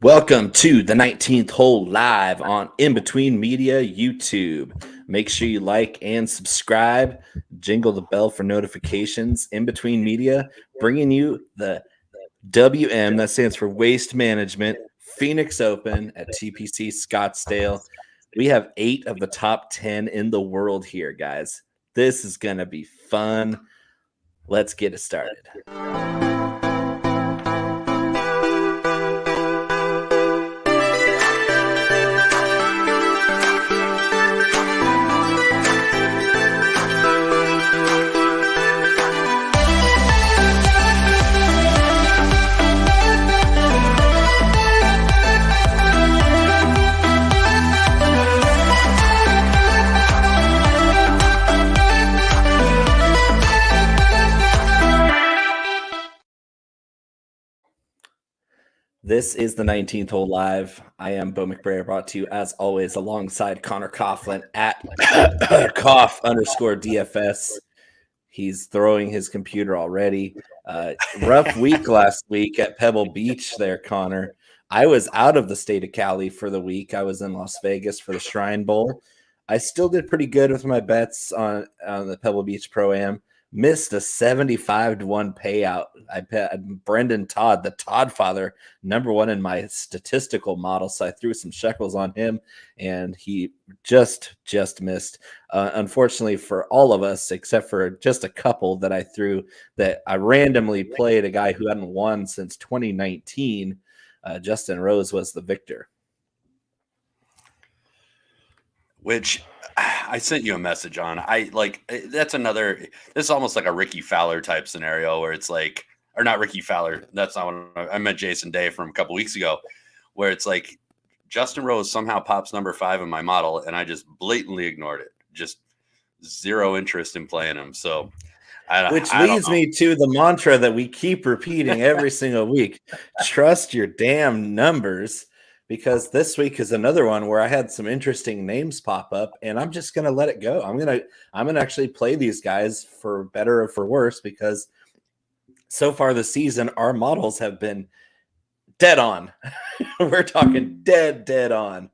Welcome to the 19th hole live on In Between Media YouTube. Make sure you like and subscribe. Jingle the bell for notifications. In Between Media, bringing you the WM, that stands for Waste Management, Phoenix Open at TPC Scottsdale. We have 8 of the top 10 in the world here, guys. This is going to be fun. Let's get it started. This is the 19th hole live. I am Bo McBrayer, brought to you as always alongside Conor Coughlin at Cough_DFS. He's throwing his computer already. Rough week last week at Pebble Beach there, Conor. I was out of the state of Cali for the week. I was in Las Vegas for the Shrine Bowl. I still did pretty good with my bets on the Pebble Beach Pro-Am. Missed a 75-1 payout. I bet Brendan Todd, the Todd father, #1 in my statistical model. So I threw some shekels on him, and he just missed. Unfortunately for all of us, except for just a couple that I threw, that I randomly played a guy who hadn't won since 2019. Justin Rose was the victor. Which I sent you a message on. This is almost like a Ricky Fowler type scenario where it's like, or not Ricky Fowler. That's not what I meant. Jason Day from a couple weeks ago, where it's like Justin Rose somehow pops number 5 in my model, and I just blatantly ignored it. Just zero interest in playing him. So, which leads me to the mantra that we keep repeating every single week: trust your damn numbers. Because this week is another one where I had some interesting names pop up, and I'm just gonna let it go. I'm gonna actually play these guys for better or for worse, because so far this season our models have been dead on. We're talking dead on.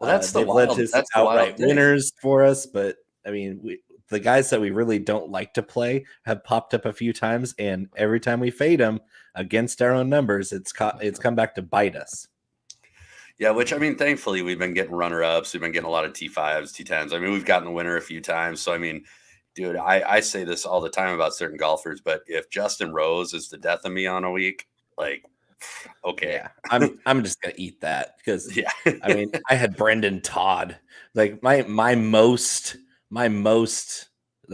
Well, that's they've led to some outright winners for us, but I mean, the guys that we really don't like to play have popped up a few times, and every time we fade them against our own numbers, it's come back to bite us. Yeah, which, I mean, thankfully, we've been getting runner-ups. We've been getting a lot of T5s, T10s. I mean, we've gotten the winner a few times. So, I mean, dude, I say this all the time about certain golfers, but if Justin Rose is the death of me on a week, like, okay. Yeah, I'm just going to eat that because, yeah. I mean, I had Brendan Todd. Like, my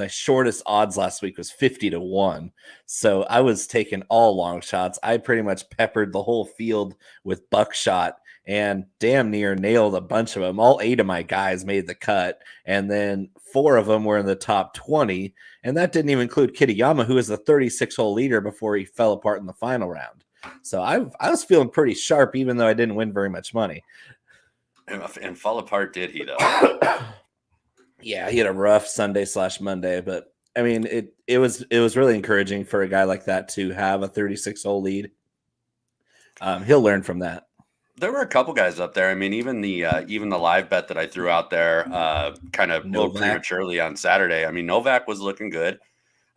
shortest odds last week was 50-1. So I was taking all long shots. I pretty much peppered the whole field with buckshot and damn near nailed a bunch of them. All 8 of my guys made the cut, and then 4 of them were in the top 20, and that didn't even include Kitayama, who was the 36-hole leader before he fell apart in the final round. So I was feeling pretty sharp, even though I didn't win very much money. And fall apart did he, though? Yeah, he had a rough Sunday/Monday, but I mean, it was really encouraging for a guy like that to have a 36-hole lead. He'll learn from that. There were a couple guys up there. I mean, even the live bet that I threw out there kind of a little prematurely on Saturday. I mean, Novak was looking good.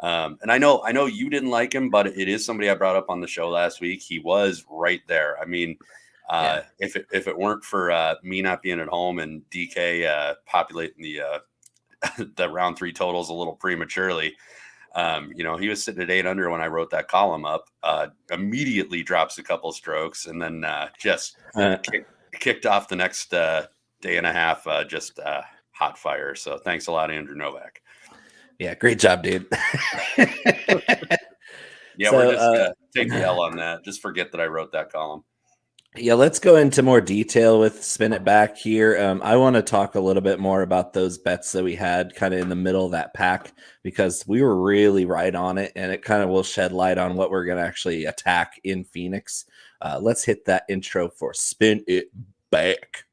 And I know you didn't like him, but it is somebody I brought up on the show last week. He was right there. I mean, if it weren't for me not being at home and DK populating the round 3 totals a little prematurely, he was sitting at 8 under when I wrote that column up. Immediately drops a couple strokes, and then just kicked off the next day and a half. Just hot fire. So thanks a lot, Andrew Novak. Yeah, great job, dude. Yeah, so, we're just gonna take the L on that. Just forget that I wrote that column. Yeah, let's go into more detail with Spin It Back here. I want to talk a little bit more about those bets that we had kind of in the middle of that pack, because we were really right on it, and it kind of will shed light on what we're going to actually attack in Phoenix. Let's hit that intro for Spin It Back.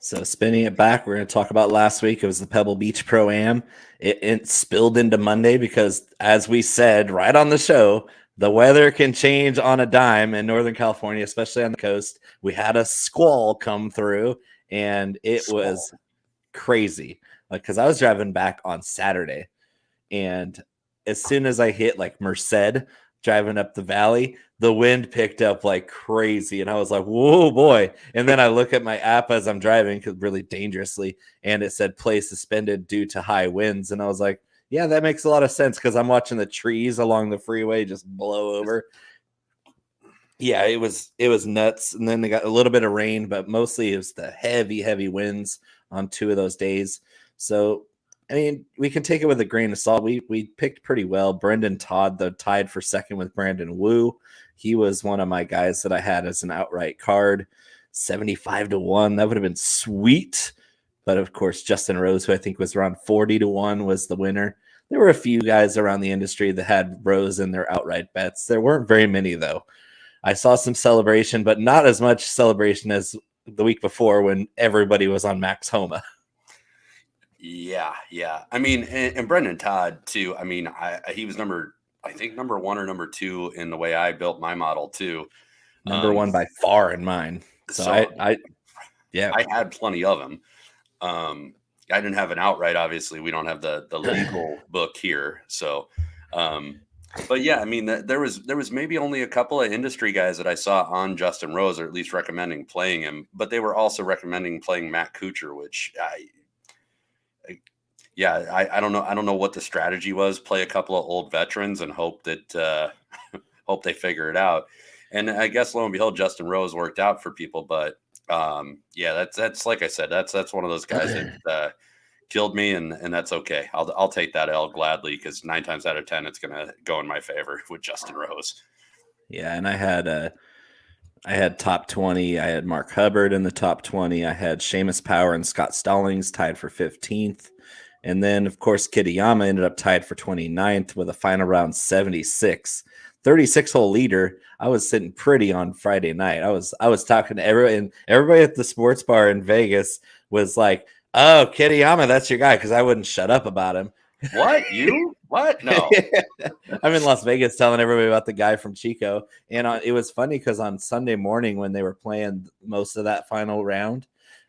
So spinning it back, we're going to talk about last week. It was the Pebble Beach Pro-Am. It spilled into Monday because, as we said right on the show, the weather can change on a dime in Northern California, especially on the coast. We had a squall come through, and it was crazy. Because I was driving back on Saturday, and as soon as I hit like Merced, driving up the valley, the wind picked up like crazy. And I was like, whoa, boy. And then I look at my app as I'm driving, really dangerously, and it said play suspended due to high winds. And I was like, yeah, that makes a lot of sense because I'm watching the trees along the freeway just blow over. Yeah, it was nuts. And then they got a little bit of rain, but mostly it was the heavy winds on 2 of those days. So I mean, we can take it with a grain of salt. We picked pretty well. Brendan Todd, though, tied for second with Brandon Wu. He was one of my guys that I had as an outright card, 75-1. That would have been sweet. But of course, Justin Rose, who I think was around 40-1, was the winner. There were a few guys around the industry that had Rose in their outright bets. There weren't very many, though. I saw some celebration, but not as much celebration as the week before when everybody was on Max Homa. Yeah. I mean, and Brendan Todd too. I mean, he was number 1 or number 2 in the way I built my model too. Number 1 by far in mine. So I had plenty of them. I didn't have an outright. Obviously, we don't have the legal book here. So, but yeah, I mean, there was maybe only a couple of industry guys that I saw on Justin Rose, or at least recommending playing him. But they were also recommending playing Matt Kuchar, which I don't know. I don't know what the strategy was. Play a couple of old veterans and hope that hope they figure it out. And I guess lo and behold, Justin Rose worked out for people. But that's like I said, that's one of those guys that killed me, and that's okay. I'll take that L gladly because 9 times out of 10 it's gonna go in my favor with Justin Rose. Yeah, and I had top 20. I had Mark Hubbard in the top 20. I had Seamus Power and Scott Stallings tied for 15th. And then, of course, Kitayama ended up tied for 29th with a final round 76. 36-hole leader. I was sitting pretty on Friday night. I was talking to everyone, and everybody at the sports bar in Vegas was like, oh, Kitayama, that's your guy, because I wouldn't shut up about him. What? You? What? No. I'm in Las Vegas telling everybody about the guy from Chico. And it was funny because on Sunday morning when they were playing most of that final round,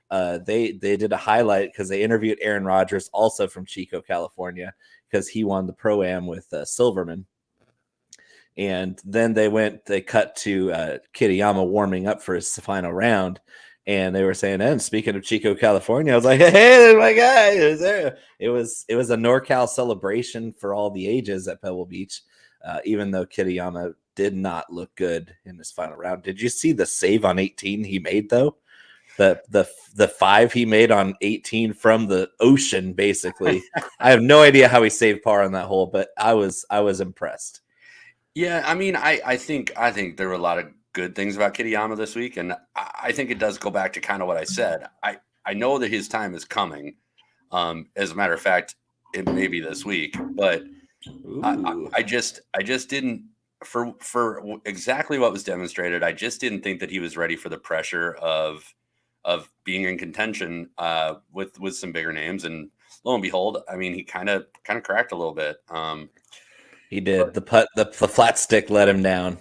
they did a highlight because they interviewed Aaron Rodgers, also from Chico, California, because he won the Pro-Am with Silverman. And then they cut to Kitayama warming up for his final round. And they were saying, and speaking of Chico, California, I was like, hey, there's my guy. It was a NorCal celebration for all the ages at Pebble Beach, even though Kitayama did not look good in his final round. Did you see the save on 18 he made, though? The 5 he made on 18 from the ocean, basically. I have no idea how he saved par on that hole, but I was impressed. Yeah, I mean, I think there were a lot of good things about Kitayama this week, and I think it does go back to kind of what I said. I know that his time is coming. As a matter of fact, it may be this week, but I just didn't for exactly what was demonstrated. I just didn't think that he was ready for the pressure of being in contention with some bigger names, and lo and behold, I mean, he kind of cracked a little bit. He did. The flat stick let him down,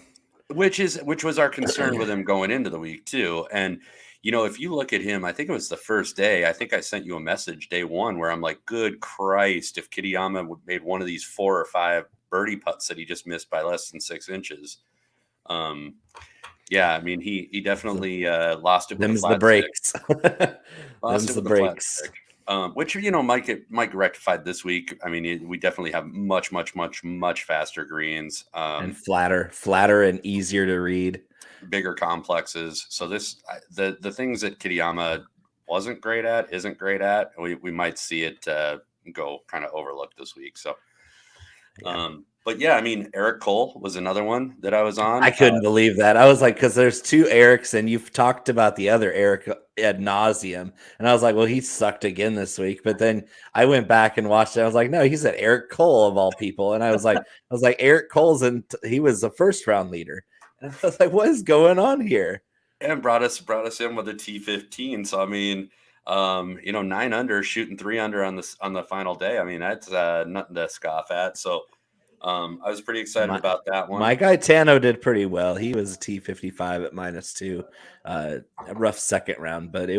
which was our concern with him going into the week too. And you know, if you look at him, I think it was the first day. I think I sent you a message day 1 where I'm like, "Good Christ! If Kitayama would made one of these 4 or 5 birdie putts that he just missed by less than 6 inches." Yeah, I mean, he definitely lost it with the brakes. Lost it with the brakes. Which, you know, might get rectified this week. I mean, we definitely have much faster greens and flatter and easier to read, bigger complexes. So the things that Kitayama isn't great at, we might see it go kind of overlooked this week. So, yeah. But yeah, I mean, Eric Cole was another one that I was on. I couldn't believe that. I was like, because there's 2 Erics, and you've talked about the other Eric ad nauseum, and I was like, well, he sucked again this week. But then I went back and watched it. I was like, no, he's at Eric Cole of all people, and I was like, Eric Cole's he was the first round leader, and I was like, what is going on here? And brought us in with a T15. So I mean, 9 under, shooting 3 under on the final day. I mean, that's nothing to scoff at. So I was pretty excited about that one. My guy Tano did pretty well. He was T55 at -2, a rough second round, but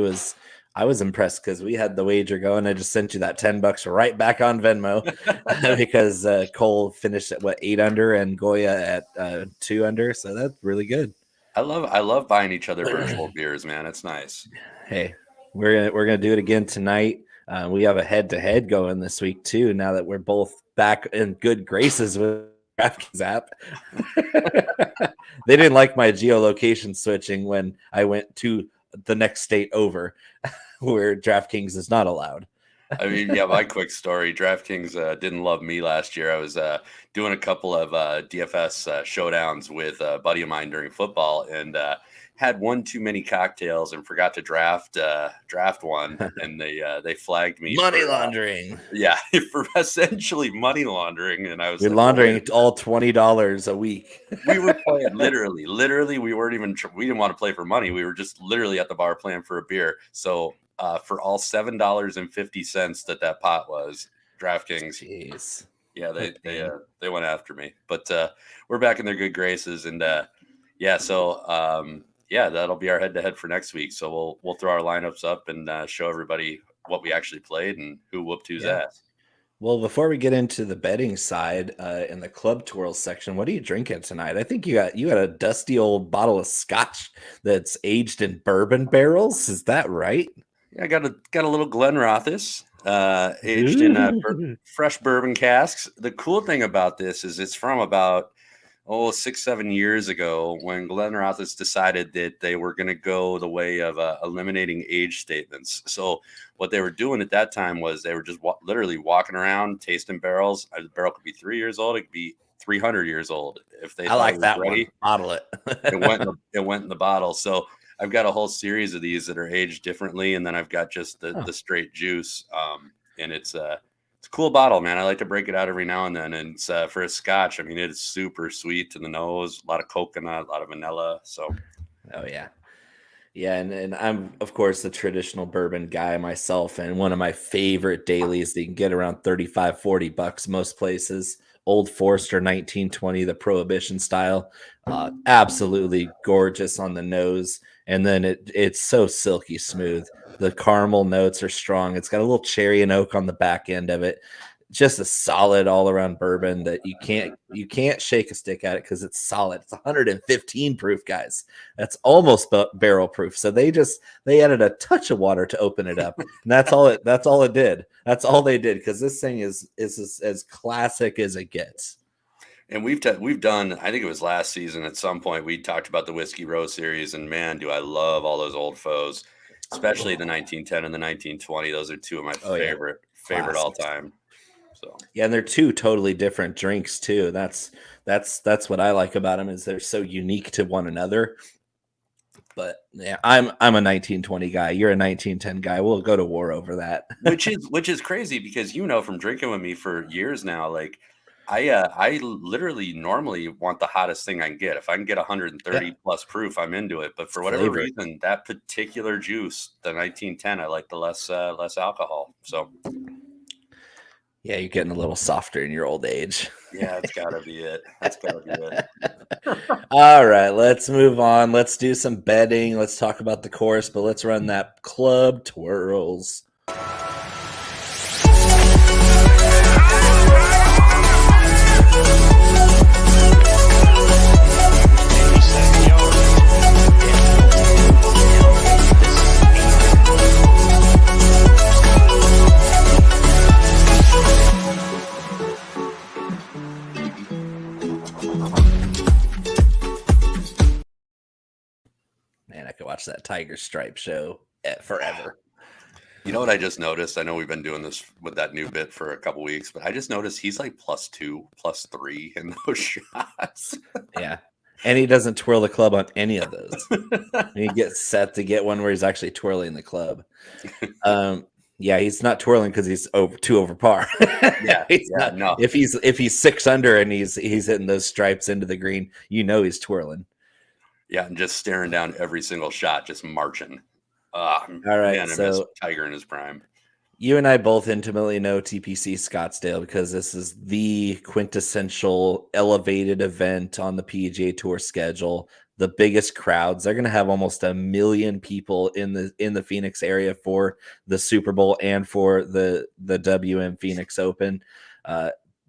I was impressed because we had the wager going. I just sent you that $10 right back on Venmo because Cole finished at 8 under and Goya at 2 under. So that's really good. I love buying each other virtual beers, man. It's nice. Hey, we're gonna do it again tonight. We have a head-to-head going this week too. Now that we're both back in good graces with DraftKings app, they didn't like my geolocation switching when I went to the next state over, where DraftKings is not allowed. I mean, yeah, my quick story. DraftKings didn't love me last year. I was doing a couple of DFS showdowns with a buddy of mine during football, and had one too many cocktails and forgot to draft one, and they flagged me money laundering. For essentially money laundering, and I was laundering all $20 a week. We were playing literally. We didn't want to play for money. We were just literally at the bar playing for a beer. So for all $7.50 that pot was, DraftKings. Jeez. Yeah, they went after me, but we're back in their good graces, and that'll be our head-to-head for next week. So we'll throw our lineups up and show everybody what we actually played and who whooped whose ass. Well, before we get into the betting side in the club twirls section, what are you drinking tonight? I think you got a dusty old bottle of scotch that's aged in bourbon barrels. Is that right? Yeah, I got a little Glenrothes aged in fresh bourbon casks. The cool thing about this is it's from about 6-7 years ago when Glenrothes decided that they were going to go the way of eliminating age statements. So what they were doing at that time was they were just literally walking around tasting barrels. The barrel could be 3 years old. It could be 300 years old. If they I like that ready, one. Bottle it. it went in the bottle. So I've got a whole series of these that are aged differently, and then I've got just the straight juice. And it's a cool bottle, man. I like to break it out every now and then. And it's for a scotch. I mean, it is super sweet to the nose, a lot of coconut, a lot of vanilla. So, oh yeah. Yeah, and I'm of course the traditional bourbon guy myself, and one of my favorite dailies that you can get around $35-$40 most places. Old Forester 1920, the Prohibition style, absolutely gorgeous on the nose, and then it's so silky smooth. The caramel notes are strong. It's got a little cherry and oak on the back end of it. Just a solid all around bourbon that you can't shake a stick at it because it's solid. It's 115 proof, guys. That's almost barrel proof. So they added a touch of water to open it up, and that's all it did. That's all they did, because this thing is as classic as it gets. And we've done, I think it was last season at some point, we talked about the Whiskey Row series, and man, do I love all those old foes, especially the 1910 and the 1920. Those are two of my favorite all time. So yeah, and they're two totally different drinks too. That's what I like about them, is they're so unique to one another. But yeah, I'm a 1920 guy. You're a 1910 guy. We'll go to war over that. which is crazy, because from drinking with me for years now, like I literally normally want the hottest thing I can get. If I can get 130 plus proof, I'm into it. But for whatever reason, that particular juice, the 1910, I like the less alcohol. So. Yeah, you're getting a little softer in your old age. Yeah, that's gotta be it. All right, let's move on. Let's do some betting. Let's talk about the course, but let's run that club twirls. Man, I could watch that Tiger Stripe show forever. You know what I just noticed? I know we've been doing this with that new bit for a couple weeks, but I just noticed he's like +2, +3 in those shots. Yeah. And he doesn't twirl the club on any of those. He gets set to get one where he's actually twirling the club. Yeah, he's not twirling because he's too over par. Yeah, no. If he's 6 under and he's hitting those stripes into the green, he's twirling. Yeah, and just staring down every single shot, just marching. All right, man, I miss Tiger in his prime. You and I both intimately know TPC Scottsdale because this is the quintessential elevated event on the PGA Tour schedule. The biggest crowds. They're going to have almost 1 million people in the Phoenix area for the Super Bowl and for the WM Phoenix Open.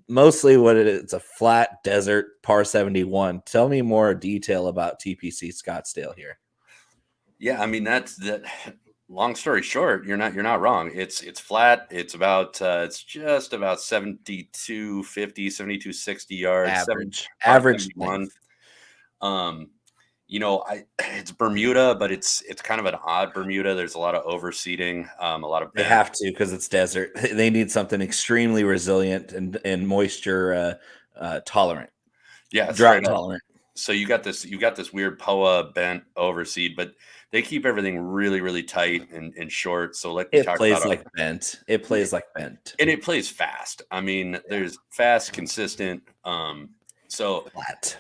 Mostly what it is, it's a flat desert par 71. Tell me more detail about TPC Scottsdale here. Yeah, I mean that's that. Long story short, you're not wrong. It's flat. It's about it's just about 7250, 7260 yards, Average length. It's Bermuda, but it's kind of an odd Bermuda. There's a lot of overseeding, a lot of They have to because it's desert. They need something extremely resilient and moisture tolerant. Yeah, drought tolerant. So you got this weird POA bent overseed, but they keep everything really, really tight and short. So like it plays like bent. It plays like bent. And it plays fast. I mean, there's fast, consistent. So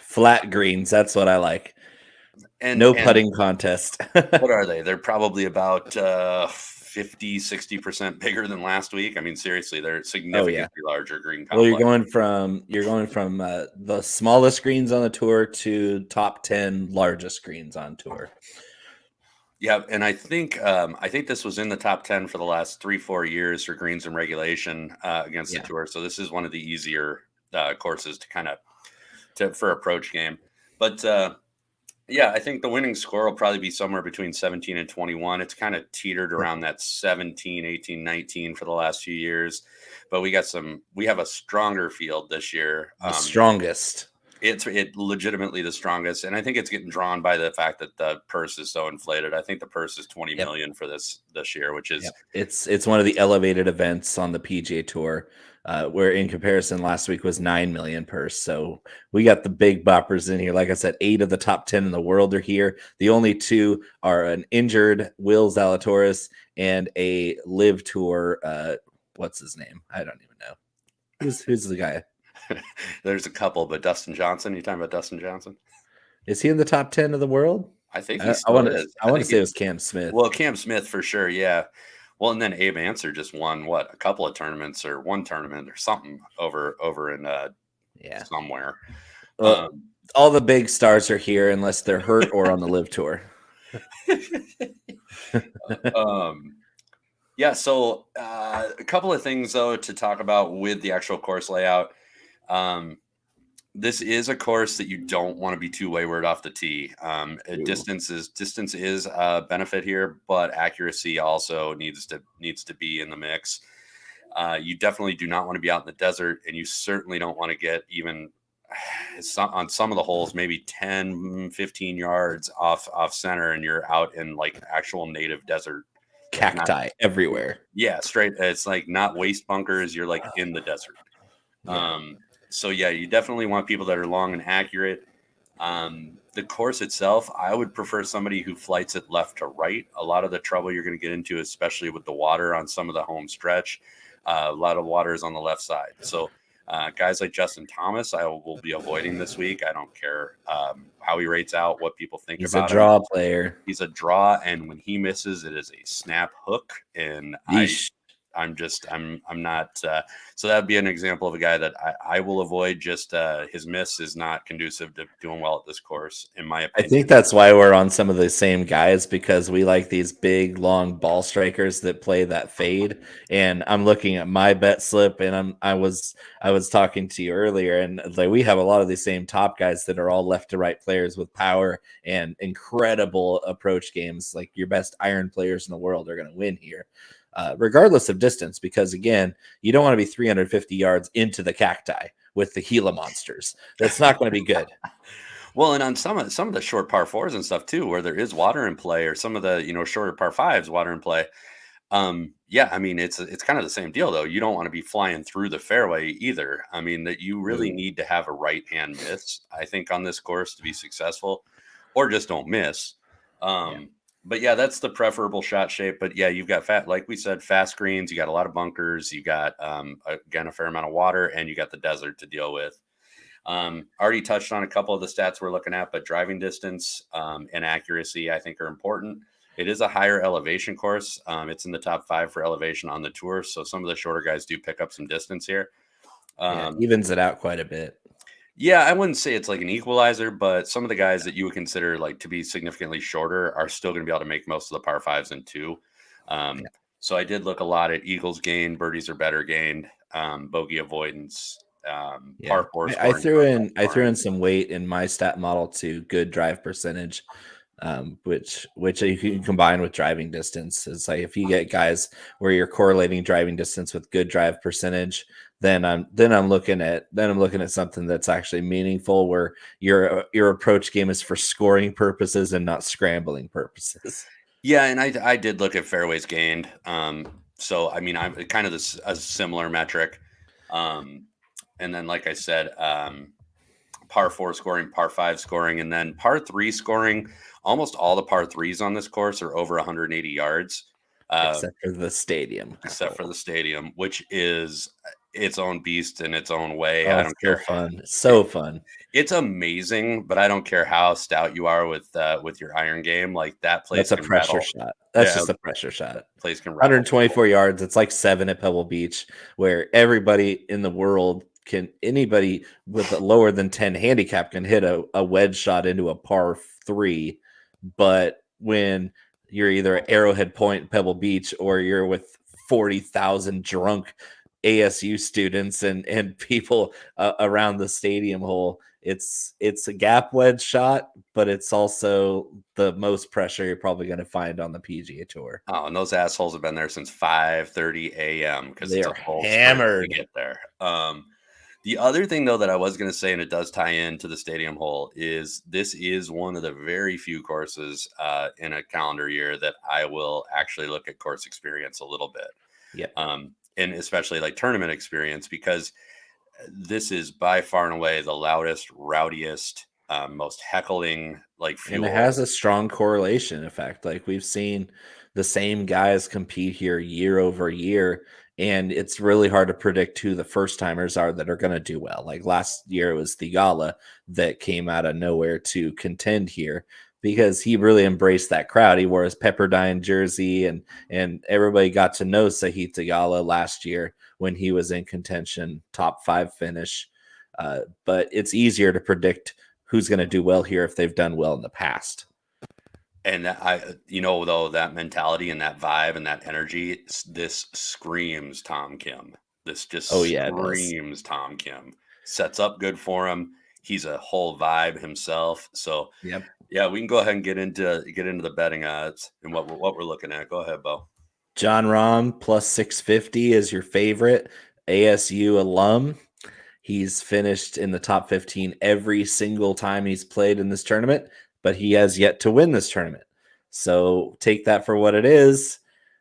flat greens. That's what I like. And no putting contest. What are they? They're probably about 50-60% bigger than last week. I mean, seriously, they're significantly larger green complex. Well, you're going from the smallest greens on the tour to top 10 largest greens on tour. Yeah, and I think this was in the top 10 for the last 3-4 years for greens and regulation against the tour. So this is one of the easier courses to for approach game. But I think the winning score will probably be somewhere between 17 and 21. It's kind of teetered around that 17, 18, 19 for the last few years. But we have a stronger field this year. The strongest. It's legitimately the strongest. And I think it's getting drawn by the fact that the purse is so inflated. I think the purse is 20 million for this year, which is it's one of the elevated events on the PGA Tour. Where in comparison last week was 9 million purse. So we got the big boppers in here. Like I said, 8 of the top 10 in the world are here. The only 2 are an injured Will Zalatoris and a Live Tour. What's his name? I don't even know. Who's the guy? There's a couple, but Dustin Johnson. You talking about Dustin Johnson? Is he in the top 10 of the world? I think he still is. I want to say it was Cam Smith. Well, Cam Smith for sure. Yeah. Well, and then Abe Answer just won a couple of tournaments or one tournament or something over in somewhere. All the big stars are here unless they're hurt or on the Live Tour. So a couple of things though to talk about with the actual course layout. This is a course that you don't want to be too wayward off the tee. Distance is a benefit here, but accuracy also needs to be in the mix. You definitely do not want to be out in the desert, and you certainly don't want to get even on some of the holes, maybe 10, 15 yards off center, and you're out in like actual native desert. Cacti everywhere. Yeah, straight. It's like not waste bunkers. You're like in the desert. So you definitely want people that are long and accurate. The course itself, I would prefer somebody who flights it left to right. A lot of the trouble you're going to get into, especially with the water on some of the home stretch, a lot of water is on the left side. So guys like Justin Thomas, I will be avoiding this week. I don't care how he rates out, what people think about him. He's a draw player. He's a draw, and when he misses, it is a snap hook. And I'm not. So that would be an example of a guy that I will avoid. Just his miss is not conducive to doing well at this course, in my opinion. I think that's why we're on some of the same guys, because we like these big, long ball strikers that play that fade. And I'm looking at my bet slip, and I was talking to you earlier, and like we have a lot of these same top guys that are all left to right players with power and incredible approach games. Like your best iron players in the world are going to win here. Regardless of distance, because again, you don't want to be 350 yards into the cacti with the Gila monsters. That's not going to be good. Well, and on some of the short par fours and stuff too, where there is water in play, or some of the shorter par fives, water in play. I mean, it's kind of the same deal though. You don't want to be flying through the fairway either. I mean, that you really need to have a right hand miss, I think, on this course to be successful, or just don't miss. But that's the preferable shot shape. But you've got like we said, fast greens. You got a lot of bunkers. You got again a fair amount of water, and you got the desert to deal with. Already touched on a couple of the stats we're looking at, but driving distance and accuracy, I think, are important. It is a higher elevation course. It's in the top 5 for elevation on the tour. So some of the shorter guys do pick up some distance here. Evens it out quite a bit. Yeah, I wouldn't say it's like an equalizer, but some of the guys that you would consider like to be significantly shorter are still going to be able to make most of the par 5s and 2. So I did look a lot at eagles gained, birdies are better gained, bogey avoidance, par 4 I scoring. threw in some weight in my stat model to good drive percentage, which you can combine with driving distance. It's like if you get guys where you're correlating driving distance with good drive percentage, then I'm looking at something that's actually meaningful, where your approach game is for scoring purposes and not scrambling purposes. Yeah, and I did look at fairways gained. So I mean, I'm kind of a similar metric. And then, like I said, par 4 scoring, par 5 scoring, and then par 3 scoring. Almost all the par 3s on this course are over 180 yards. Except for the stadium. Which is its own beast in its own way. Oh, I don't care. Fun. So fun. It's amazing, but I don't care how stout you are with your iron game. Like that place. That's a pressure shot. That's just a pressure shot. Place can 124 yards. It's like 7 at Pebble Beach, where everybody in the world anybody with a lower than 10 handicap can hit a wedge shot into a par 3. But when you're either at Arrowhead Point, Pebble Beach, or you're with 40,000 drunk ASU students and people around the stadium hole, it's a gap wedge shot, but it's also the most pressure you're probably going to find on the PGA Tour. Oh, and those assholes have been there since 5:30 a.m. because they are hammered to get there. The other thing, though, that I was going to say, and it does tie into the stadium hole, is this is one of the very few courses in a calendar year that I will actually look at course experience a little bit. Yeah. And especially like tournament experience, because this is by far and away the loudest, rowdiest, most heckling like fuel. And it has a strong correlation effect. Like we've seen the same guys compete here year over year, and it's really hard to predict who the first timers are that are going to do well. Like last year, it was Theegala that came out of nowhere to contend here because he really embraced that crowd. He wore his Pepperdine jersey, and everybody got to know Sahith Theegala last year when he was in contention, top 5 finish. But it's easier to predict who's going to do well here if they've done well in the past. And though, that mentality and that vibe and that energy, this screams Tom Kim. This just screams Tom Kim. Sets up good for him. He's a whole vibe himself. So yeah, we can go ahead and get into the betting odds and what we're looking at. Go ahead, Bo. Jon Rahm plus 650 is your favorite ASU alum. He's finished in the top 15 every single time he's played in this tournament, but he has yet to win this tournament. So take that for what it is.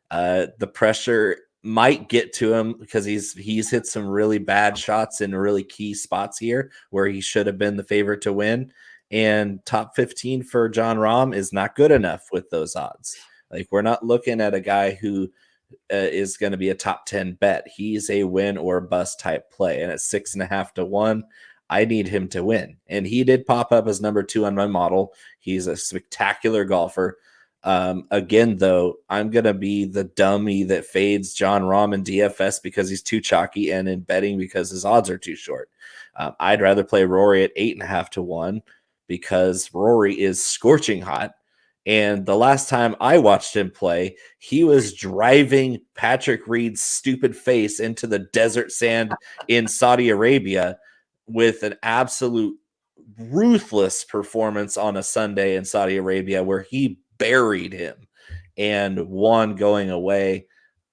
The pressure might get to him because he's hit some really bad shots in really key spots here where he should have been the favorite to win. And top 15 for Jon Rahm is not good enough with those odds. Like we're not looking at a guy who is going to be a top 10 bet. He's a win or bust type play. And at 6.5 to 1, I need him to win. And he did pop up as number 2 on my model. He's a spectacular golfer. Again, though, I'm going to be the dummy that fades Jon Rahm in DFS because he's too chalky, and in betting because his odds are too short. I'd rather play Rory at 8.5 to 1 because Rory is scorching hot. And the last time I watched him play, he was driving Patrick Reed's stupid face into the desert sand in Saudi Arabia with an absolute ruthless performance on a Sunday in Saudi Arabia where he buried him and won going away.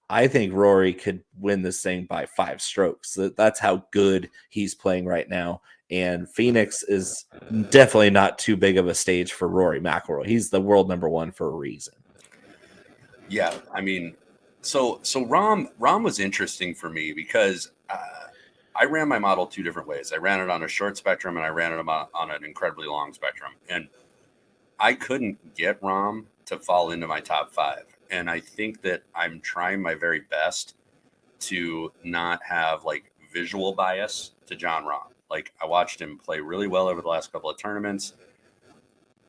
I think Rory could win this thing by 5 strokes. That's how good he's playing right now. And Phoenix is definitely not too big of a stage for Rory McIlroy. He's the world number 1 for a reason. Yeah, I mean, so Rahm was interesting for me because I ran my model 2 different ways. I ran it on a short spectrum and I ran it on an incredibly long spectrum. And I couldn't get Rahm to fall into my top 5. And I think that I'm trying my very best to not have like visual bias to Jon Rahm. Like I watched him play really well over the last couple of tournaments.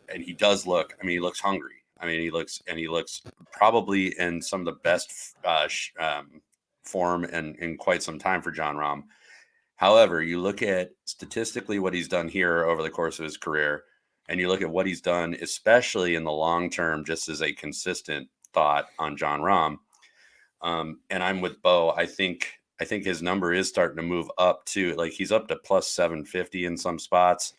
And he does he looks hungry. I mean, he looks probably in some of the best form in quite some time for Jon Rahm. However, you look at statistically what he's done here over the course of his career, and you look at what he's done, especially in the long term, just as a consistent thought on Jon Rahm. And I'm with Bo. I think his number is starting to move up too. Like he's up to plus 750 in some spots.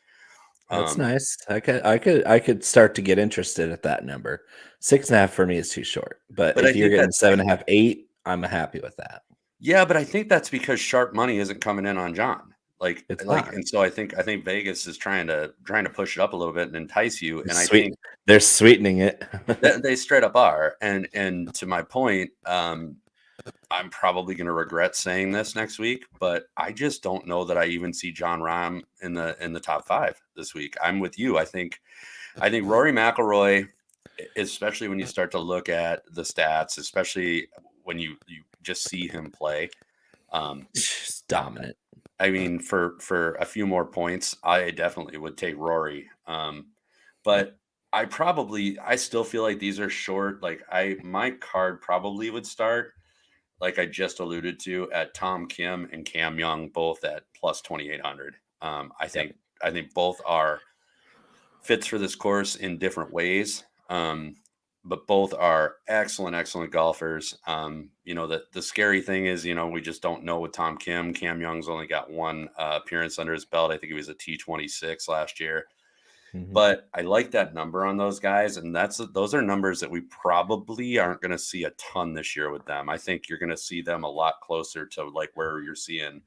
That's nice. I could start to get interested at that number. 6.5 for me is too short. But if you're getting 7.5, 8, I'm happy with that. Yeah, but I think that's because sharp money isn't coming in on Jon. And so I think Vegas is trying to push it up a little bit and entice you. And I think they're sweetening it. They straight up are. And to my point, I'm probably going to regret saying this next week, but I just don't know that I even see Jon Rahm in the top 5 this week. I'm with you. I think Rory McIlroy, especially when you start to look at the stats, especially when you just see him play, just dominant. I mean, for a few more points, I definitely would take Rory. But I still feel like these are short. Like my card probably would start, like I just alluded to, at Tom Kim and Cam Young, both at plus 2,800. I think both are fits for this course in different ways. But both are excellent golfers. The scary thing is, we just don't know with Tom Kim. Cam Young's only got one appearance under his belt. I think he was a T26 last year. Mm-hmm. But I like that number on those guys, and those are numbers that we probably aren't going to see a ton this year with them. I think you're going to see them a lot closer to like where you're seeing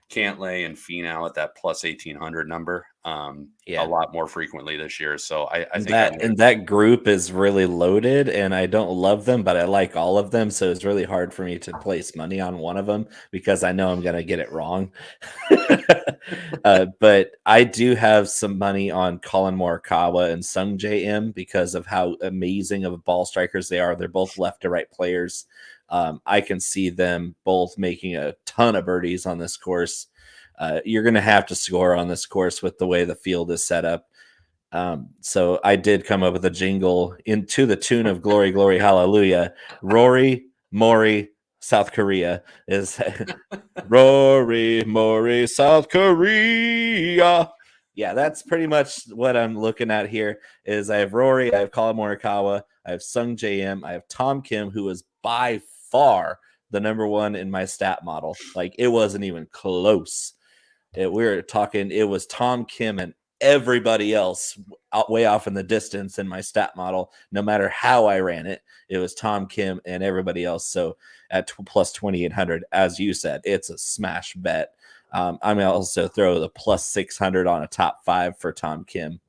Cantlay and Finau at that plus 1,800 number a lot more frequently this year. So I think that group is really loaded, and I don't love them, but I like all of them. So it's really hard for me to place money on one of them because I know I'm going to get it wrong. But I do have some money on Collin Morikawa and Sung J.M. because of how amazing of ball strikers they are. They're both left to right players. I can see them both making a ton of birdies on this course. You're going to have to score on this course with the way the field is set up. So I did come up with a jingle to the tune of Glory, Glory, Hallelujah. Rory, Maury, South Korea is Rory, Maury, South Korea. Yeah, that's pretty much what I'm looking at here. Is I have Rory, I have Collin Morikawa, I have Sung J.M., I have Tom Kim, who is by far the number one in my stat model. Like it wasn't even close. We were talking, it was Tom Kim and everybody else way off in the distance in my stat model. No matter how I ran it, it was Tom Kim and everybody else. So at plus 2,800, as you said, it's a smash bet. I'm going to also throw the plus 600 on a top 5 for Tom Kim.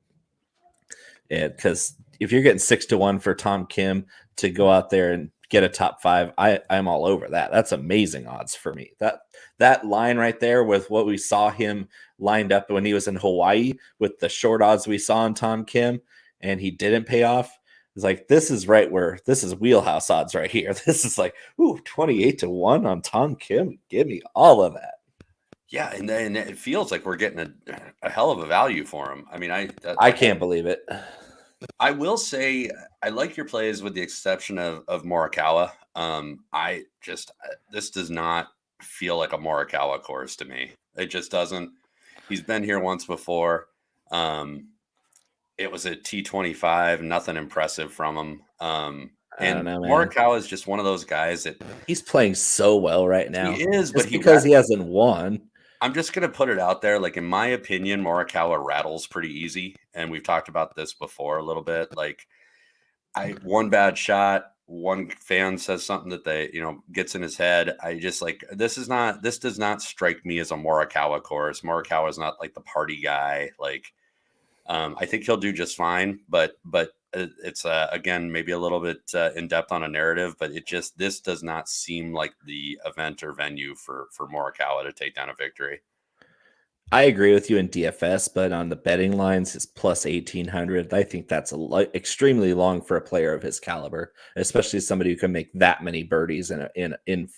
Because if you're getting 6-1 for Tom Kim to go out there and get a top 5, I'm all over that. That's amazing odds for me. That line right there with what we saw him lined up when he was in Hawaii with the short odds we saw on Tom Kim and he didn't pay off. It's like, this is right where this is wheelhouse odds right here. This is like, 28-1 on Tom Kim. Give me all of that. Yeah, and it feels like we're getting a hell of a value for him. I mean, I can't believe it. I will say I like your plays with the exception of Morikawa. This does not feel like a Morikawa course to me. It just doesn't. He's been here once before. It was a T25, nothing impressive from him. And Morikawa is just one of those guys that he's playing so well right now. He is, but because he hasn't won. I'm just going to put it out there. Like, in my opinion, Morikawa rattles pretty easy. And we've talked about this before a little bit. Like, one bad shot, one fan says something that gets in his head. I just like, this does not strike me as a Morikawa course. Morikawa is not like the party guy. Like, I think he'll do just fine, but it's again, maybe a little bit in depth on a narrative, but this does not seem like the event or venue for Morikawa to take down a victory. I agree with you in DFS, but on the betting lines, it's plus 1,800. I think that's extremely long for a player of his caliber, especially somebody who can make that many birdies in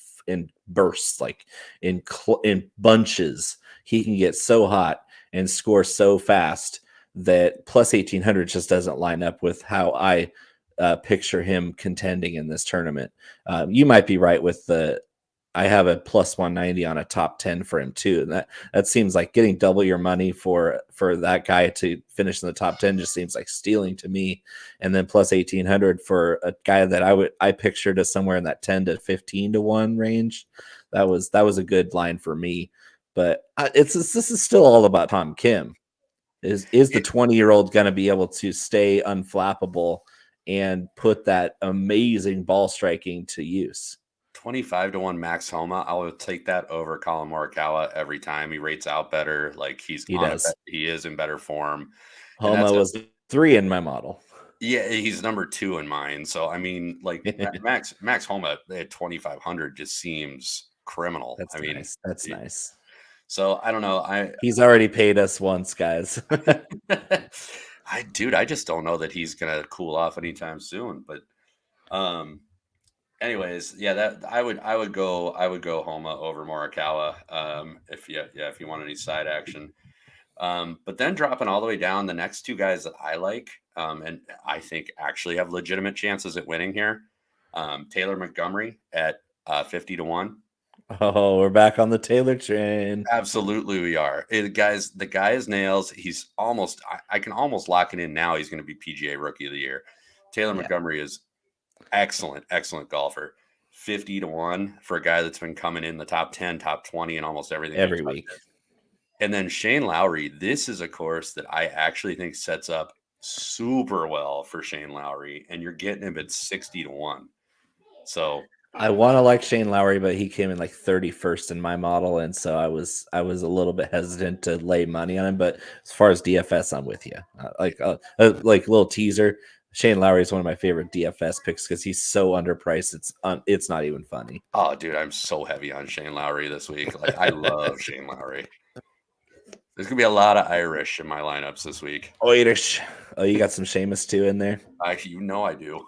bursts, like in bunches. He can get so hot and score so fast that plus 1,800 just doesn't line up with how I picture him contending in this tournament. You might be right with I have a plus 190 on a top 10 for him too. And that seems like getting double your money for that guy to finish in the top 10 just seems like stealing to me. And then plus 1800 for a guy that I pictured as somewhere in that 10 to 15 to 1 range. That was a good line for me. But this is still all about Tom Kim. Is the 20-year-old going to be able to stay unflappable and put that amazing ball striking to use? 25 to 1 Max Homa. I would take that over Collin Morikawa every time. He rates out better. Like he is in better form. Homa was 3 in my model. Yeah, he's number 2 in mine. So I mean, like Max Homa at 2,500 just seems criminal. Nice. That's nice. So I don't know. He's already paid us once, guys. I just don't know that he's gonna cool off anytime soon. But anyways, yeah, that I would go Homa over Morikawa if you want any side action. But then dropping all the way down, the next 2 guys that I like and I think actually have legitimate chances at winning here. Taylor Montgomery at 50 to 1. Oh, we're back on the Taylor train. Absolutely, we are. The guy is nails. He's almost. I can almost lock it in now. He's going to be PGA Rookie of the Year. Taylor Montgomery is excellent golfer. 50 to 1 for a guy that's been coming in the top 10, top 20, and almost everything every week. And then Shane Lowry. This is a course that I actually think sets up super well for Shane Lowry, and you're getting him at 60 to 1. So I want to like Shane Lowry, but he came in like 31st in my model, and so I was a little bit hesitant to lay money on him. But as far as DFS, I'm with you. Like a little teaser. Shane Lowry is one of my favorite DFS picks because he's so underpriced. It's not even funny. Oh, dude, I'm so heavy on Shane Lowry this week. Like I love Shane Lowry. There's gonna be a lot of Irish in my lineups this week. Irish. Oh, you got some Seamus too in there. I do.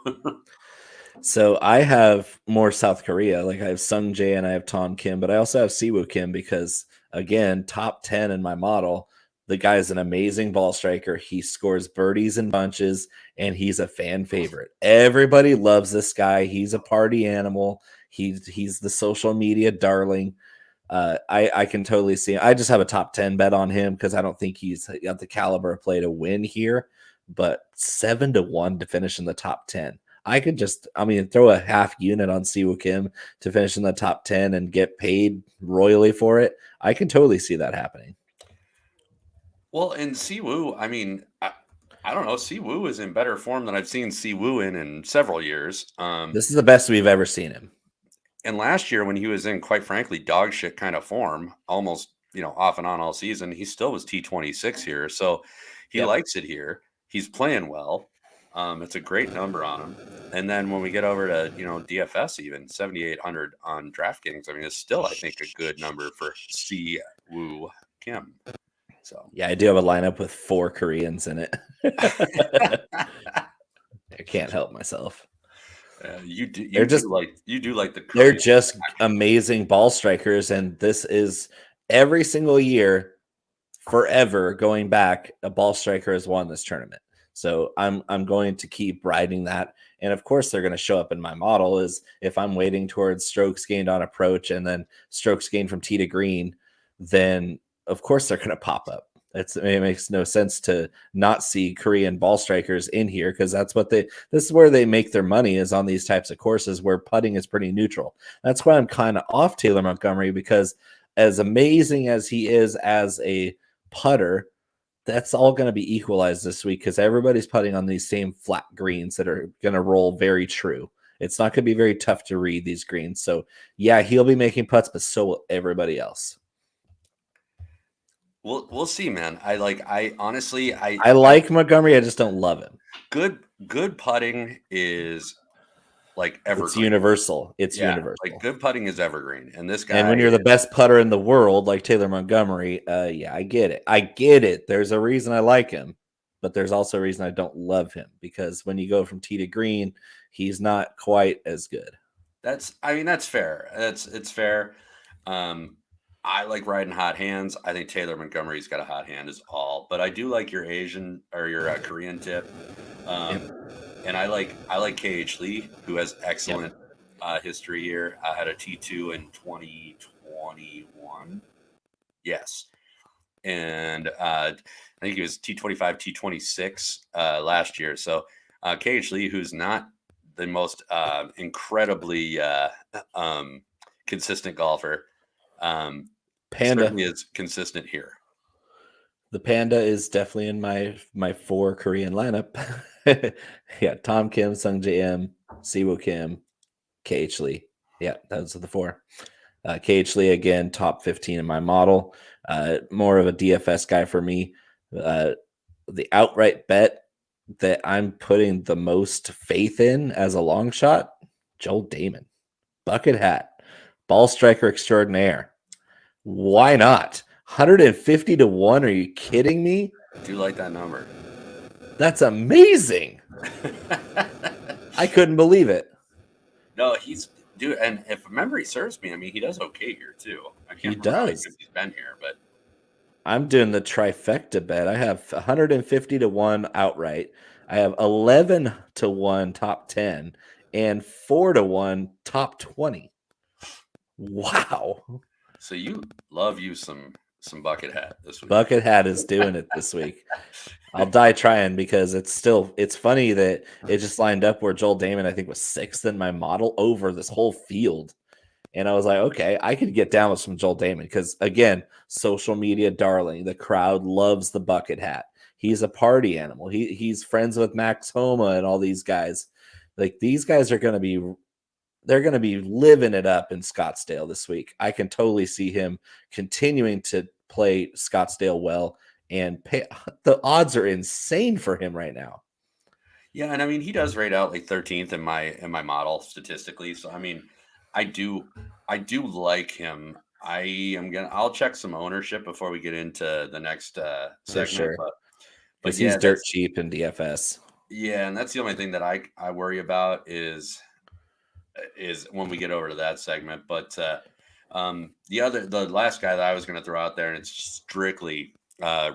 So I have more South Korea. Like I have Sung Jae and I have Tom Kim, but I also have Siwoo Kim because again, top 10 in my model. The guy is an amazing ball striker. He scores birdies in bunches, and he's a fan favorite. Everybody loves this guy. He's a party animal. He's the social media darling. I can totally see him. I just have a top 10 bet on him because I don't think he's got the caliber of play to win here. But 7 to 1 to finish in the top 10. I could throw a half unit on Siwoo Kim to finish in the top 10 and get paid royally for it. I can totally see that happening. Well, and Siwoo, I mean, I don't know. Siwoo is in better form than I've seen Siwoo in several years. This is the best we've ever seen him. And last year when he was in, quite frankly, dog shit kind of form, almost, off and on all season, he still was T26 here. So he likes it here. He's playing well. It's a great number on him. And then when we get over to, DFS, even 7,800 on DraftKings, I mean, it's still, I think, a good number for Siwoo Kim. So yeah, I do have a lineup with 4 Koreans in it. I can't help myself. You do like the Koreans. They're just amazing ball strikers, and this is every single year, forever going back, a ball striker has won this tournament. So I'm going to keep riding that. And of course, they're going to show up in my model is if I'm waiting towards strokes gained on approach and then strokes gained from tee to green, then of course they're going to pop up. It makes no sense to not see Korean ball strikers in here because this is where they make their money is on these types of courses where putting is pretty neutral. That's why I'm kind of off Taylor Montgomery because as amazing as he is as a putter, that's all going to be equalized this week because everybody's putting on these same flat greens that are going to roll very true. It's not going to be very tough to read these greens. So, yeah, he'll be making putts, but so will everybody else. We'll see, man. I honestly like Montgomery. I just don't love him. Good putting is like evergreen. It's universal. It's universal. Like good putting is evergreen. And this guy. And when you're the best putter in the world, like Taylor Montgomery, yeah, I get it. There's a reason I like him, but there's also a reason I don't love him because when you go from tee to green, he's not quite as good. That's fair. It's fair. I like riding hot hands. I think Taylor Montgomery's got a hot hand is all, but I do like your Asian or your Korean tip. And I like KH Lee, who has excellent history here. I had a T2 in 2021. Yes. And I think he was T25, T26 last year. So KH Lee, who's not the most incredibly consistent golfer, Panda. certainly is consistent here. The Panda is definitely in my 4 Korean lineup. Yeah, Tom Kim, Sung J M, Siwoo Kim, KH Lee. Yeah, those are the 4. KH Lee, again, top 15 in my model. More of a DFS guy for me. The outright bet that I'm putting the most faith in as a long shot, Joel Damon. Bucket hat. Ball striker extraordinaire. Why not? 150 to 1. Are you kidding me? I do like that number. That's amazing. I couldn't believe it. No, dude, and if memory serves me, I mean, he does okay here too. I can't remember how many times he's been here, but I'm doing the trifecta bet. I have 150 to 1 outright. I have 11 to 1 top 10 and 4 to 1 top 20. Wow. So you love you some bucket hat this week. Bucket hat is doing it this week. I'll die trying because it's funny that it just lined up where Joel Damon, I think, was 6th in my model over this whole field. And I was like, okay, I could get down with some Joel Damon because, again, social media darling. The crowd loves the bucket hat. He's a party animal. He's friends with Max Homa and all these guys. Like, these guys are going to be they're going to be living it up in Scottsdale this week. I can totally see him continuing to play Scottsdale well, and the odds are insane for him right now. Yeah, and I mean, he does rate out like 13th in my model statistically. So I mean, I do like him. I'll check some ownership before we get into the next segment. Sure. But he's dirt cheap in DFS. Yeah, and that's the only thing that I worry about is when we get over to that segment. But the last guy that I was going to throw out there, and it's strictly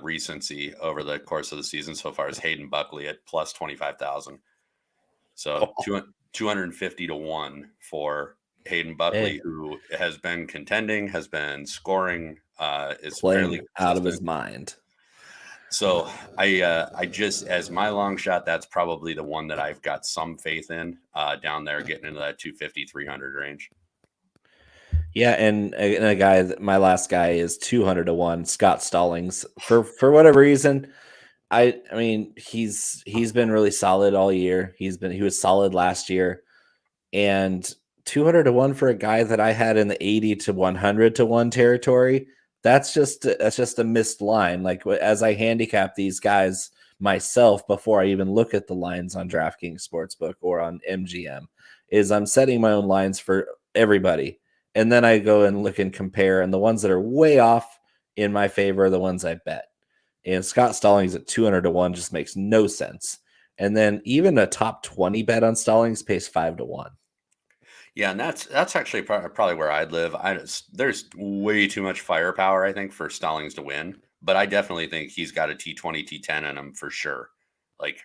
recency over the course of the season so far, is Hayden Buckley at plus 25,000. So 250 to 1 for Hayden Buckley, who has been contending, has been scoring, is playing out of his mind. So I just, as my long shot, that's probably the one that I've got some faith in down there, getting into that 250, 300 range. Yeah, and a guy, my last guy is 200 to 1, Scott Stallings. For whatever reason, I mean, he's been really solid all year. He was solid last year, and 200 to 1 for a guy that I had in the 80 to 100 to 1 territory. That's just a missed line. Like, as I handicap these guys myself before I even look at the lines on DraftKings Sportsbook or on MGM, is I'm setting my own lines for everybody. And then I go and look and compare, and the ones that are way off in my favor are the ones I bet. And Scott Stallings at 200 to 1 just makes no sense. And then even a top 20 bet on Stallings pays 5 to 1. Yeah, and that's actually probably where I'd live. There's way too much firepower, I think, for Stallings to win, but I definitely think he's got a T20, T10 in him for sure.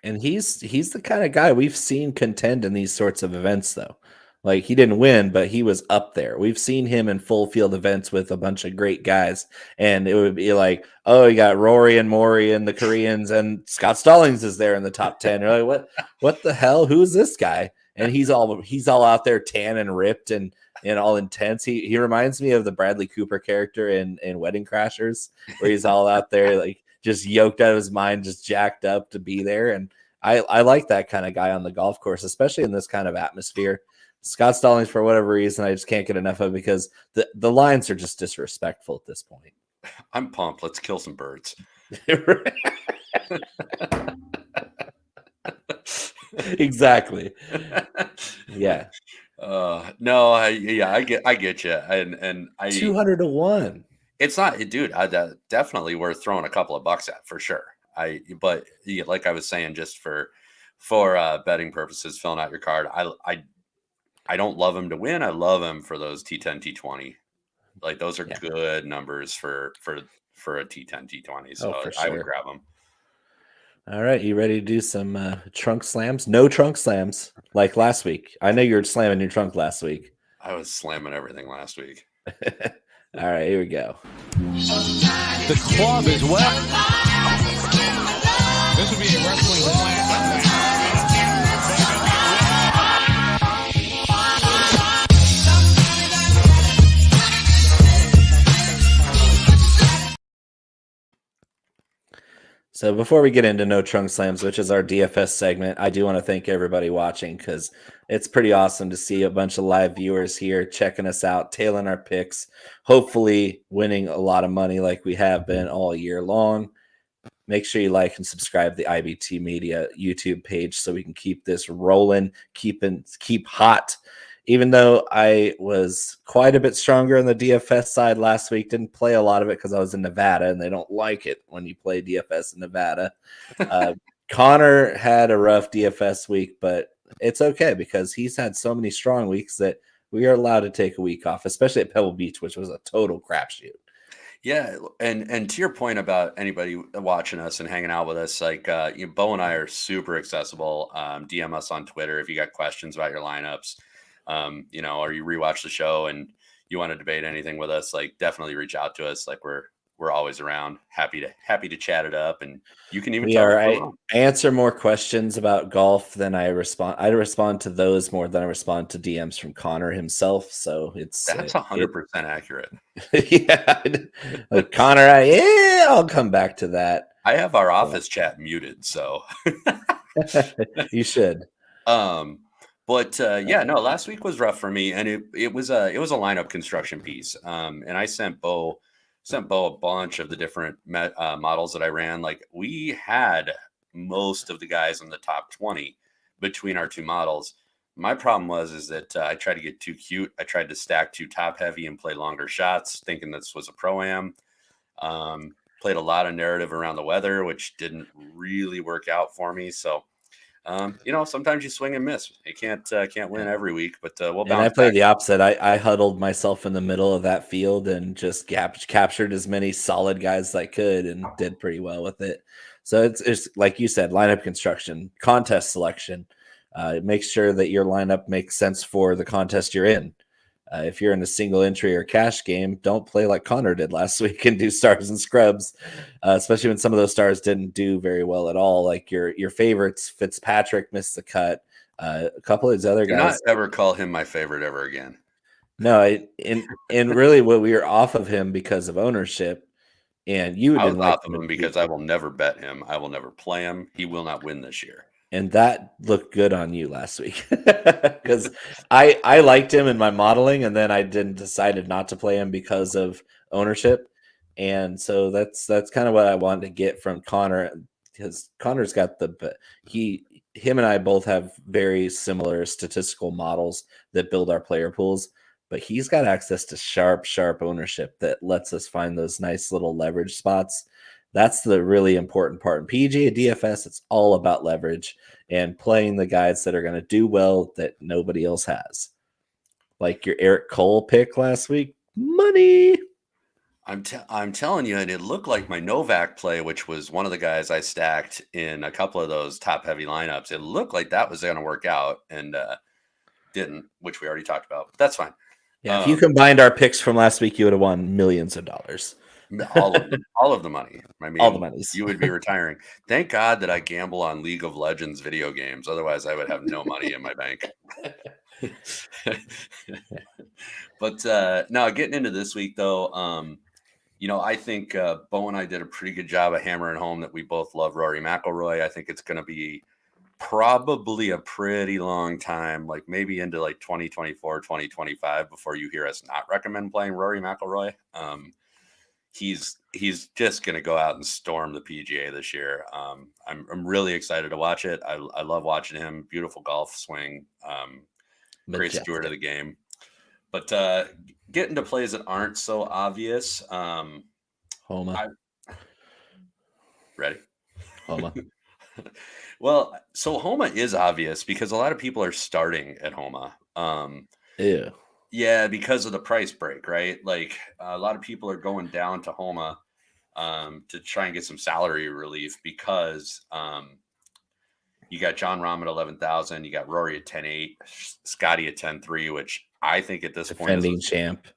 And he's the kind of guy we've seen contend in these sorts of events, though. Like, he didn't win, but he was up there. We've seen him in full field events with a bunch of great guys, and it would be like, oh, you got Rory and Maury and the Koreans, and Scott Stallings is there in the top 10. You're like, what the hell? Who's this guy? And he's all out there tan and ripped and all intense. He reminds me of the Bradley Cooper character in Wedding Crashers, where he's all out there like just yoked out of his mind, just jacked up to be there. And I like that kind of guy on the golf course, especially in this kind of atmosphere. Scott Stallings, for whatever reason, I just can't get enough of, because the lines are just disrespectful at this point. I'm pumped. Let's kill some birds. Exactly. Yeah. No, I get you. And 200 to 1. It's not, dude. Definitely worth throwing a couple of bucks at for sure. But yeah, like I was saying, just for betting purposes, filling out your card. I don't love him to win. I love him for those T10, T20. Like, those are good numbers for a T10, T20. So for I would sure. grab them. All right, you ready to do some trunk slams? No trunk slams like last week. I know you were slamming your trunk last week. I was slamming everything last week. All right, here we go. The club is well. This would be a wrestling slam. So before we get into No Trunk Slams, which is our DFS segment, I do want to thank everybody watching because it's pretty awesome to see a bunch of live viewers here checking us out, tailing our picks, hopefully winning a lot of money like we have been all year long. Make sure you like and subscribe to the IBT Media YouTube page so we can keep this rolling, keep hot. Even though I was quite a bit stronger on the DFS side last week, didn't play a lot of it because I was in Nevada, and they don't like it when you play DFS in Nevada. Conor had a rough DFS week, but it's okay because he's had so many strong weeks that we are allowed to take a week off, especially at Pebble Beach, which was a total crapshoot. Yeah, and to your point about anybody watching us and hanging out with us, like Bo and I are super accessible. DM us on Twitter if you got questions about your lineups. Or you rewatch the show and you want to debate anything with us, like definitely reach out to us. Like we're always around, happy to chat it up, and you can even I answer more questions about golf than I respond. I respond to those more than I respond to DMs from Conor himself. So that's 100% accurate. Yeah, like Conor, I'll come back to that. I have our office chat muted, so you should. But last week was rough for me, and it was a lineup construction piece. And I sent Bo a bunch of the different models that I ran. Like we had most of the guys in the top 20 between our two models. My problem is that I tried to get too cute. I tried to stack too top heavy and play longer shots, thinking this was a pro-am. Played a lot of narrative around the weather, which didn't really work out for me. So. Sometimes you swing and miss. You can't win every week, but we'll bounce. And I played the opposite. I huddled myself in the middle of that field and just captured as many solid guys as I could and did pretty well with it. So it's like you said, lineup construction, contest selection. Make sure that your lineup makes sense for the contest you're in. If you're in a single entry or cash game, don't play like Conor did last week and do stars and scrubs, especially when some of those stars didn't do very well at all. Like your favorites, Fitzpatrick missed the cut. A couple of these other guys. Do not ever call him my favorite ever again. No, and really, what we were off of him because of ownership, and you didn't like him because I will never bet him. I will never play him. He will not win this year. And that looked good on you last week because I liked him in my modeling, and then I decided not to play him because of ownership. And so that's kind of what I wanted to get from Conor, because Conor's got him and I both have very similar statistical models that build our player pools, but he's got access to sharp ownership that lets us find those nice little leverage spots. That's the really important part. In PGA DFS, it's all about leverage and playing the guys that are going to do well that nobody else has. Like your Eric Cole pick last week, money. I'm telling you, and it looked like my Novak play, which was one of the guys I stacked in a couple of those top heavy lineups. It looked like that was going to work out, and didn't, which we already talked about. But that's fine. Yeah, if you combined our picks from last week, you would have won millions of dollars. All of the money. I mean, all the monies. You would be retiring. Thank God that I gamble on League of Legends video games. Otherwise, I would have no money in my bank. But no, getting into this week though, I think Bo and I did a pretty good job of hammering home that we both love Rory McIlroy. I think it's going to be probably a pretty long time, like maybe into like 2024, 2025 before you hear us not recommend playing Rory McIlroy. He's just going to go out and storm the PGA this year. I'm really excited to watch it. I love watching him. Beautiful golf swing. Great steward of the game. But getting to plays that aren't so obvious. Homa. Ready? Homa. Well, so Homa is obvious because a lot of people are starting at Homa. Ew. Yeah, because of the price break, right? Like a lot of people are going down to Homa to try and get some salary relief because you got Jon Rahm at 11,000, you got Rory at 10.8, Scotty at 10.3, which I think at this point Defending champ.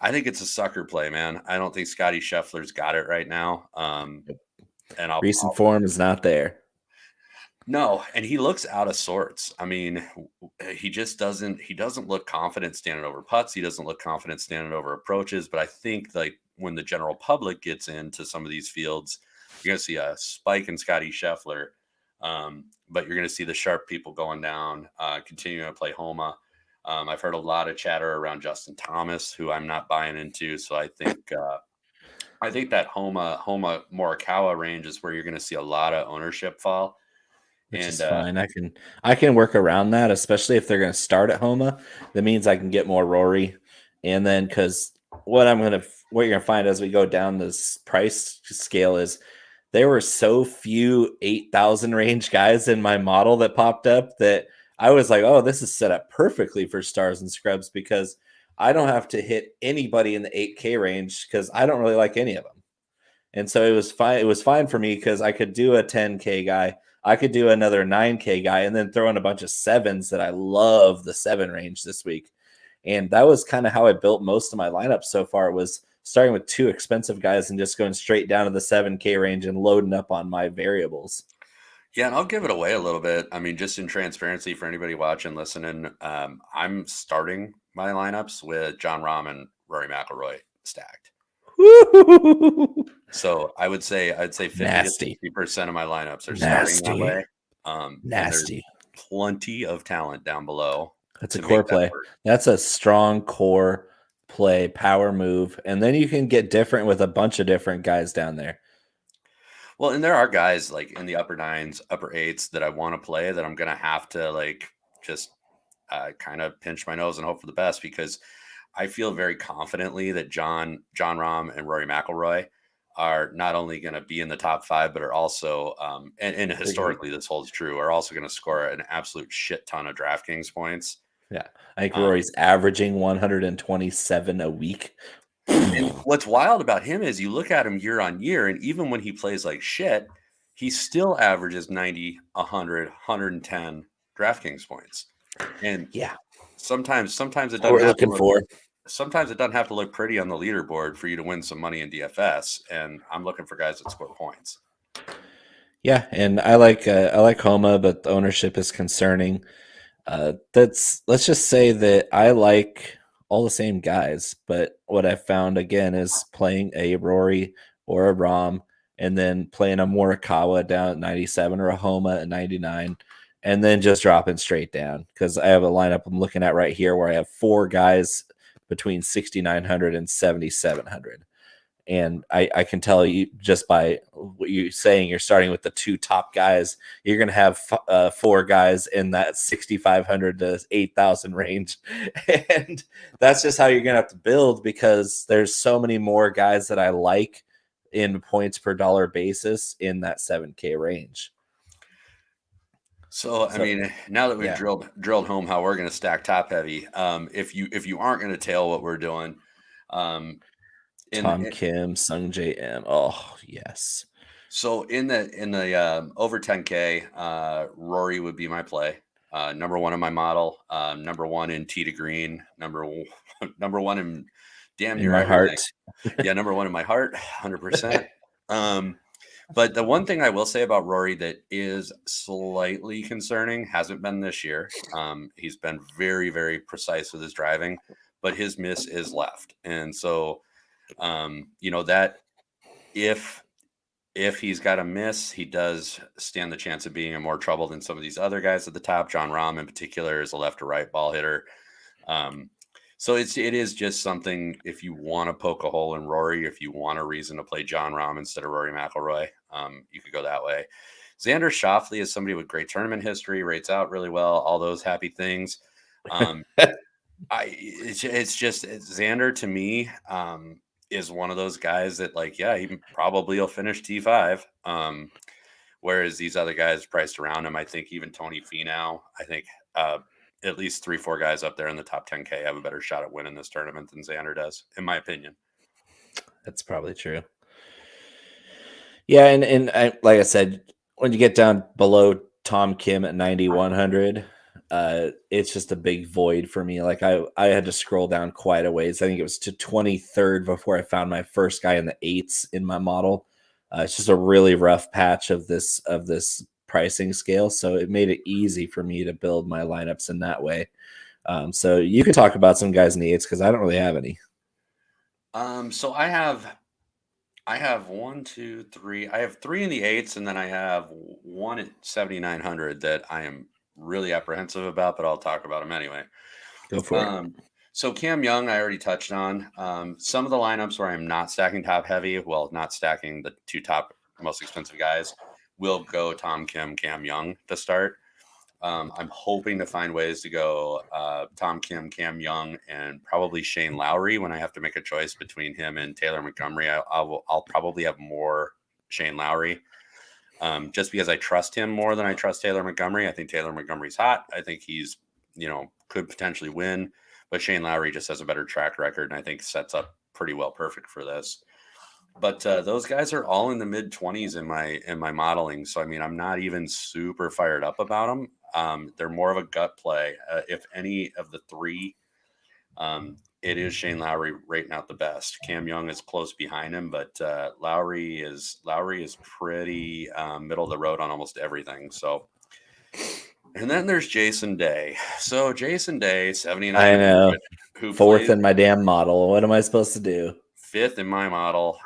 I think it's a sucker play, man. I don't think Scotty Scheffler's got it right now. And recent form is not there. No, and he looks out of sorts. I mean, he just doesn't. He doesn't look confident standing over putts. He doesn't look confident standing over approaches. But I think like when the general public gets into some of these fields, you're going to see a spike in Scotty Scheffler. But you're going to see the sharp people going down, continuing to play Homa. I've heard a lot of chatter around Justin Thomas, who I'm not buying into. So I think that Homa Morikawa range is where you're going to see a lot of ownership fall. Which is fine. I can work around that, especially if they're going to start at Homa. That means I can get more Rory, and then because what you're going to find as we go down this price scale is there were so few 8,000 range guys in my model that popped up that I was like, oh, this is set up perfectly for stars and scrubs because I don't have to hit anybody in the 8K range because I don't really like any of them, and so it was fine. It was fine for me because I could do a 10K guy. I could do another 9K guy and then throw in a bunch of 7s that I love the 7 range this week. And that was kind of how I built most of my lineup so far, was starting with 2 expensive guys and just going straight down to the 7K range and loading up on my variables. Yeah, and I'll give it away a little bit. I mean, just in transparency for anybody watching, listening, I'm starting my lineups with Jon Rahm and Rory McIlroy stacked. So I would say 50 to 60% of my lineups are starting that way. Nasty. Plenty of talent down below. That's a core play. That's a strong core play, power move. And then you can get different with a bunch of different guys down there. Well, and there are guys like in the upper 9s, upper 8s that I want to play that I'm going to have to like just kind of pinch my nose and hope for the best, because I feel very confidently that Jon Rahm and Rory McIlroy are not only going to be in the top 5, but are also, and historically this holds true, are also going to score an absolute shit ton of DraftKings points. Yeah, I think Rory's averaging 127 a week. And what's wild about him is you look at him year on year, and even when he plays like shit, he still averages 90, 100, 110 DraftKings points. And yeah, sometimes it doesn't. Sometimes it doesn't have to look pretty on the leaderboard for you to win some money in DFS. And I'm looking for guys that score points. Yeah, and I like Homa, but the ownership is concerning. Let's just say that I like all the same guys, but what I found again is playing a Rory or a Rahm, and then playing a Morikawa down at 97 or a Homa at 99. And then just dropping straight down, because I have a lineup I'm looking at right here where I have 4 guys between 6,900 and 7,700. And I can tell you just by what you're saying, you're starting with the 2 top guys. You're going to have 4 guys in that 6,500 to 8,000 range. And that's just how you're going to have to build, because there's so many more guys that I like in points per dollar basis in that 7K range. So I mean, now that we've drilled home how we're going to stack top heavy, if you aren't going to tail what we're doing, Tom Kim, Sung J M. Oh yes. So in the over 10K, Rory would be my play. Number 1 in my model. Number 1 in tee to green. Number 1 in damn near my heart. Yeah, number 1 in my heart, 100%. But the one thing I will say about Rory that is slightly concerning, hasn't been this year. He's been very, very precise with his driving, but his miss is left. And so, that if he's got a miss, he does stand the chance of being in more trouble than some of these other guys at the top. Jon Rahm in particular is a left to right ball hitter. So it is just something, if you want to poke a hole in Rory, if you want a reason to play Jon Rahm instead of Rory McIlroy, you could go that way. Xander Schauffele is somebody with great tournament history, rates out really well, all those happy things. It's just Xander to me is one of those guys that he probably will finish T5. Whereas these other guys priced around him, I think even Tony Finau, I think at least 3-4 guys up there in the top 10K have a better shot at winning this tournament than Xander does, in my opinion. That's probably true. Yeah, and like I said, when you get down below Tom Kim at 9,100, it's just a big void for me. Like I had to scroll down quite a ways. I think it was to 23rd before I found my first guy in the eights in my model. It's just a really rough patch of this pricing scale, so it made it easy for me to build my lineups in that way. So you can talk about some guys in the eights because I don't really have any. So I have 1, 2, 3. I have 3 in the eights, and then I have one at 7,900 that I am really apprehensive about, but I'll talk about them anyway. Go for it. So Cam Young, I already touched on. Some of the lineups where I'm not stacking top heavy, well, not stacking the 2 top most expensive guys, will go Tom Kim, Cam Young to start. I'm hoping to find ways to go Tom Kim, Cam Young, and probably Shane Lowry when I have to make a choice between him and Taylor Montgomery. I'll probably have more Shane Lowry just because I trust him more than I trust Taylor Montgomery. I think Taylor Montgomery's hot. I think he's, could potentially win, but Shane Lowry just has a better track record and I think sets up pretty well perfect for this. But those guys are all in the mid 20s in my modeling. So, I mean, I'm not even super fired up about them. They're more of a gut play. If any of the 3, it is Shane Lowry rating out the best. Cam Young is close behind him, but Lowry is pretty middle of the road on almost everything. So, and then there's Jason Day. So Jason Day, 79. I know. Who 4th in my damn model. What am I supposed to do? 5th in my model.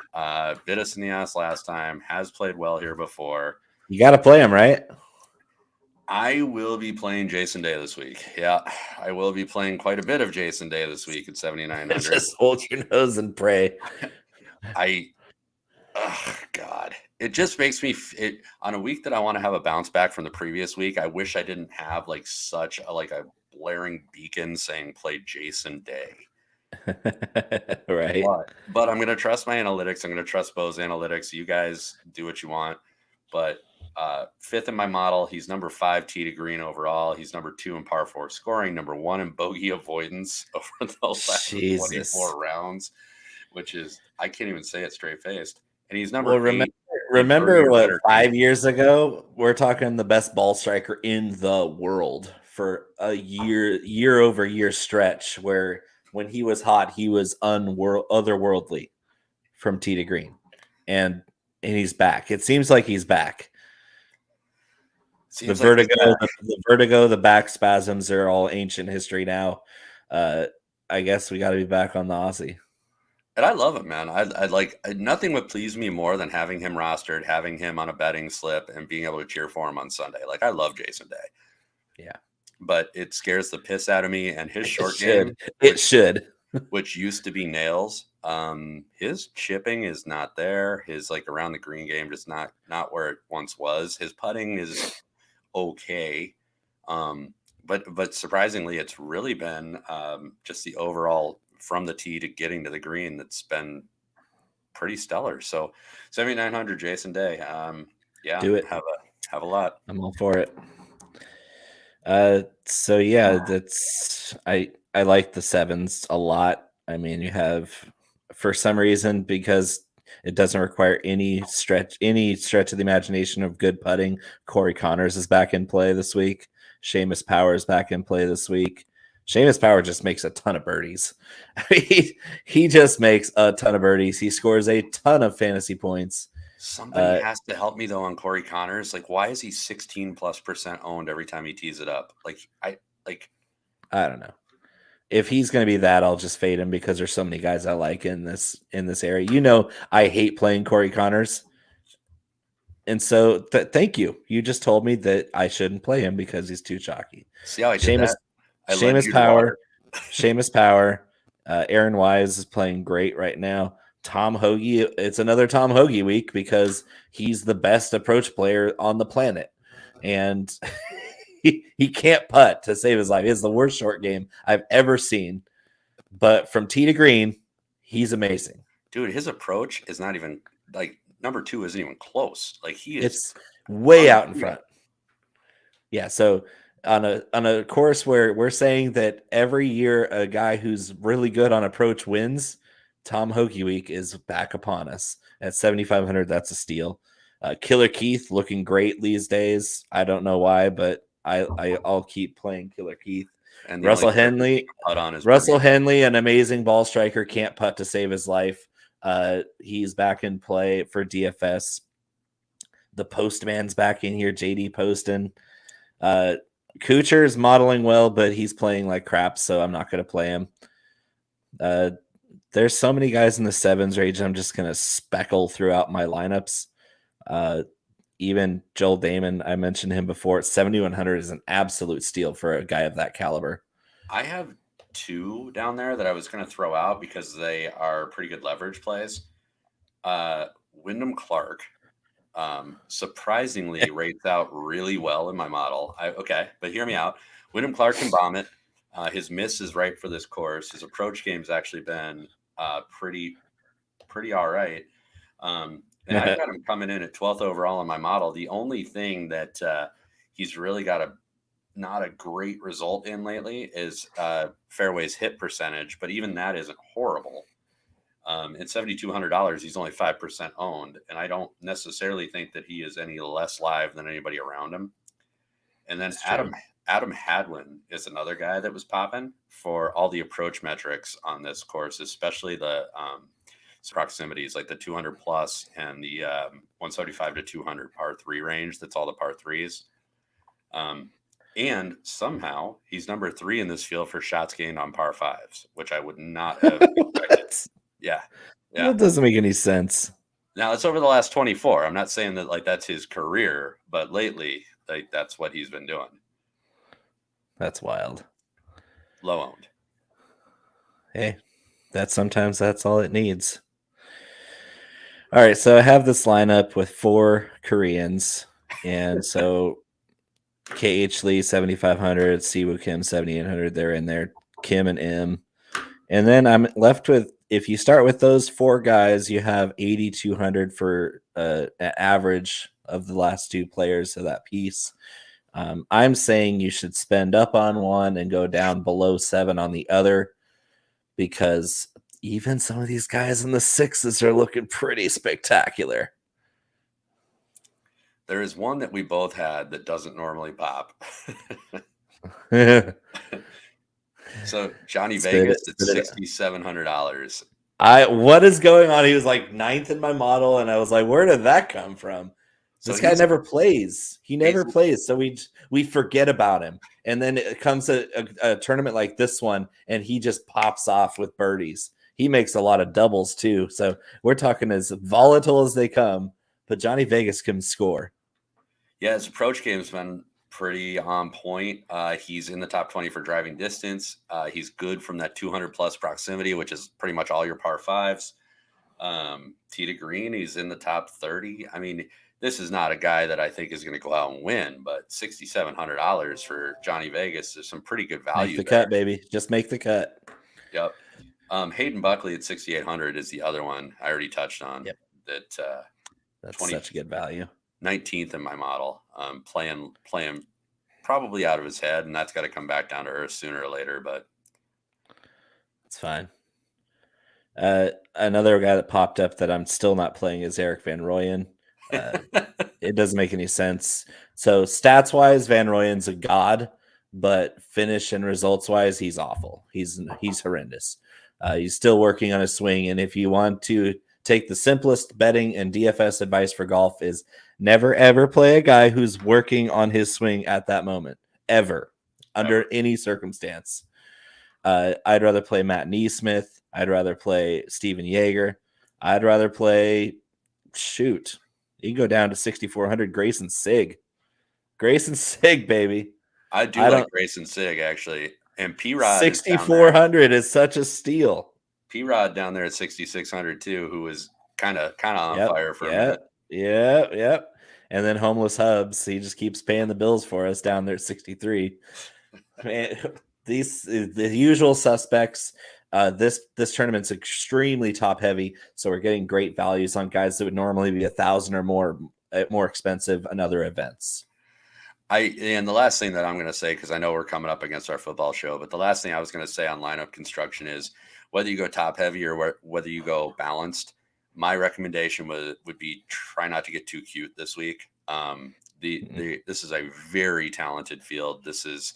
Bit us in the ass last time. Has played well here before. You got to play him, right? I will be playing Jason Day this week. Yeah, I will be playing quite a bit of Jason Day this week at 7,900. Just hold your nose and pray. Oh God, it just makes me on a week that I want to have a bounce back from the previous week. I wish I didn't have like such a blaring beacon saying play Jason Day. Right. But I'm going to trust my analytics. I'm going to trust Bo's analytics. You guys do what you want. But 5th in my model, he's number 5 tee to green overall. He's number 2 in par 4 scoring, number 1 in bogey avoidance over the last 24 rounds, which is, I can't even say it straight faced. And he's number 8. Remember what 5 years ago, we're talking the best ball striker in the world for a year over year stretch where when he was hot, he was otherworldly from tee to green. And he's back. It seems like he's back. The vertigo, the back spasms are all ancient history now. I guess we got to be back on the Aussie. And I love it, man. I like nothing would please me more than having him rostered, having him on a betting slip, and being able to cheer for him on Sunday. Like I love Jason Day. Yeah, but it scares the piss out of me. And his short game, which used to be nails. His chipping is not there. His around the green game just not where it once was. His putting is okay. But surprisingly, it's really been just the overall from the tee to getting to the green that's been pretty stellar. So 7,900 Jason Day. Yeah, do it. Have a lot. I'm all for it. So yeah, that's I like the 7s a lot. I mean, you have, for some reason, because it doesn't require any stretch of the imagination of good putting. Corey Connors is back in play this week. Seamus Power is back in play this week. Seamus Power just makes a ton of birdies. He just makes a ton of birdies. He scores a ton of fantasy points. Somebody has to help me though on Corey Connors. Why is he 16+% owned every time he tees it up? I don't know. If he's going to be that, I'll just fade him because there's so many guys I like in this area. I hate playing Corey Connors. And so thank you. You just told me that I shouldn't play him because he's too chalky. See how I did that? Seamus Power. Aaron Wise is playing great right now. Tom Hoagie. It's another Tom Hoagie week because he's the best approach player on the planet. And he can't putt to save his life. It's the worst short game I've ever seen. But from tee to green, he's amazing. Dude, his approach is not even number 2 isn't even close. It's way out in front. Yeah, so on a course where we're saying that every year a guy who's really good on approach wins, Tom Hoagie week is back upon us at 7,500. That's a steal. Killer Keith looking great these days. I don't know why, but I'll keep playing Killer Keith. And Russell Henley, an amazing ball striker, can't putt to save his life. He's back in play for DFS. The Postman's back in here, JD Poston. Kuchar's modeling well, but he's playing like crap, so I'm not going to play him. There's so many guys in the 7s range. I'm just going to speckle throughout my lineups. Even Joel Damon, I mentioned him before. 7,100 is an absolute steal for a guy of that caliber. I have 2 down there that I was going to throw out because they are pretty good leverage plays. Wyndham Clark surprisingly rates out really well in my model. But hear me out. Wyndham Clark can bomb it. His miss is right for this course. His approach game's actually been pretty all right. And I got him coming in at 12th overall in my model. The only thing that he's really got not a great result in lately is fairways hit percentage, but even that isn't horrible. At $7,200, he's only 5% owned, and I don't necessarily think that he is any less live than anybody around him. And then Adam Hadwin is another guy that was popping for all the approach metrics on this course, especially the proximities like the 200 plus and the 175 to 200 par 3 range. That's all the par 3s. And somehow he's number 3 in this field for shots gained on par 5s, which I would not have expected. Yeah. That doesn't make any sense. Now it's over the last 24. I'm not saying that like that's his career, but lately like that's what he's been doing. That's wild. Low owned. Hey, sometimes that's all it needs. All right, so I have this lineup with 4 Koreans, and so KH Lee 7,500, Siwoo Kim 7,800. They're in there. Kim and M, and then I'm left with. If you start with those 4 guys, you have 8,200 for an average of the last 2 players of that piece. I'm saying you should spend up on one and go down below 7 on the other, because even some of these guys in the 6s are looking pretty spectacular. There is one that we both had that doesn't normally pop. So Johnny Vegas at $6,700. What is going on? He was like 9th in my model, and I was like, where did that come from? This guy never plays. He never plays, so we forget about him. And then it comes a tournament like this one, and he just pops off with birdies. He makes a lot of doubles too. So we're talking as volatile as they come, but Johnny Vegas can score. Yeah, his approach game's been pretty on point. He's in the top 20 for driving distance. He's good from that 200 plus proximity, which is pretty much all your par 5s. Tee to green, he's in the top 30. I mean, this is not a guy that I think is going to go out and win, but $6,700 for Johnny Vegas is some pretty good value. Make the cut, baby. Just make the cut. Yep. Hayden Buckley at 6,800 is the other one I already touched on. Yep. That's such a good value. 19th in my model. Playing probably out of his head, and that's got to come back down to earth sooner or later, but it's fine. Another guy that popped up that I'm still not playing is Eric Van Rooyen. It doesn't make any sense. So stats wise, Van Rooyen's a god, but finish and results wise, he's awful. He's horrendous. He's still working on his swing, and if you want to take the simplest betting and DFS advice for golf is never ever play a guy who's working on his swing at that moment, ever, under any circumstance. I'd rather play Matt Neesmith. I'd rather play Steven Yeager. I'd rather play you can go down to 6,400. Grayson Sigg, baby. I like Grayson Sigg actually, and P-Rod 6,400 is such a steal. P-Rod down there at 6,600 too, who was kind of on fire for a minute. Yep. And then Homeless Hubs, he just keeps paying the bills for us down there at 63. Man, the usual suspects. This tournament's extremely top heavy, so we're getting great values on guys that would normally be $1,000 or more expensive in other events. And the last thing that I'm going to say, because I know we're coming up against our football show, but the last thing I was going to say on lineup construction is whether you go top heavy or whether you go balanced, My recommendation would be try not to get too cute this week. This is a very talented field. This is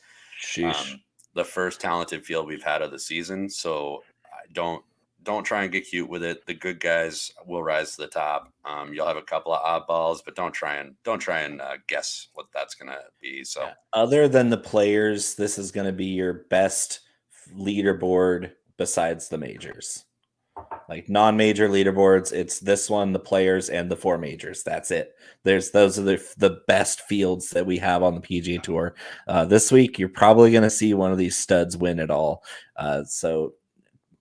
the first talented field we've had of the season. So don't try and get cute with it. The good guys will rise to the top. You'll have a couple of oddballs, but don't try and guess what that's going to be. So other than the players, this is going to be your best leaderboard besides the majors. Like non-major leaderboards, it's this one, the players, and the 4 majors. That's it. Those are the best fields that we have on the PGA Tour. This week, you're probably going to see one of these studs win it all. So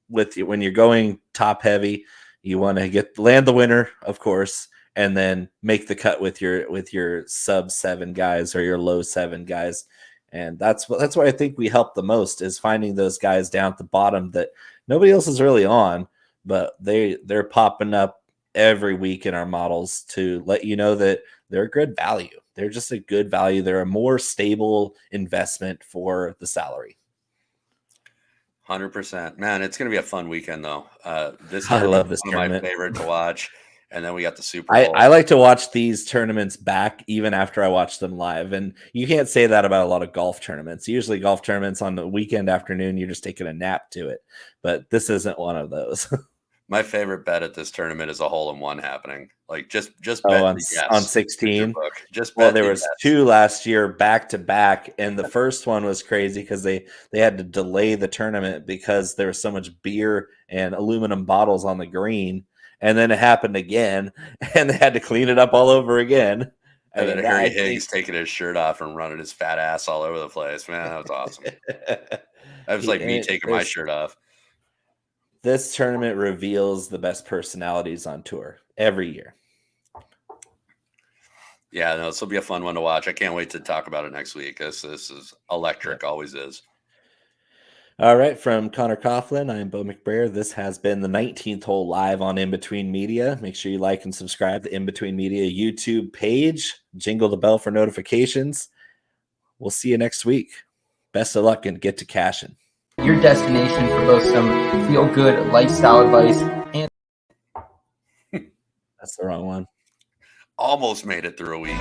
when you're going top heavy, you want to land the winner, of course, and then make the cut with your sub 7 guys or your low 7 guys. And that's what I think we help the most, is finding those guys down at the bottom that nobody else is really on, but they're popping up every week in our models to let you know that they're a good value. They're just a good value. They're a more stable investment for the salary. 100%, man. It's going to be a fun weekend though. I love this tournament. My favorite to watch. And then we got the Super Bowl. I like to watch these tournaments back even after I watch them live. And you can't say that about a lot of golf tournaments. Usually golf tournaments on the weekend afternoon, you're just taking a nap to it. But this isn't one of those. My favorite bet at this tournament is a hole-in-one happening. Like just bet on 16. There was 2 last year back to back, and the first one was crazy because they had to delay the tournament because there was so much beer and aluminum bottles on the green, and then it happened again, and they had to clean it up all over again. And then Harry Higgs taking his shirt off and running his fat ass all over the place. Man, that was awesome. That was like me taking my shirt off. This tournament reveals the best personalities on tour every year. Yeah, no, this will be a fun one to watch. I can't wait to talk about it next week. This is electric, always is. All right, from Conor Coughlin, I'm Bo McBrayer. This has been the 19th hole live on In Between Media. Make sure you like and subscribe to In Between Media YouTube page. Jingle the bell for notifications. We'll see you next week. Best of luck and get to cashing. Your destination for both some feel-good lifestyle advice and... That's the wrong one. Almost made it through a week.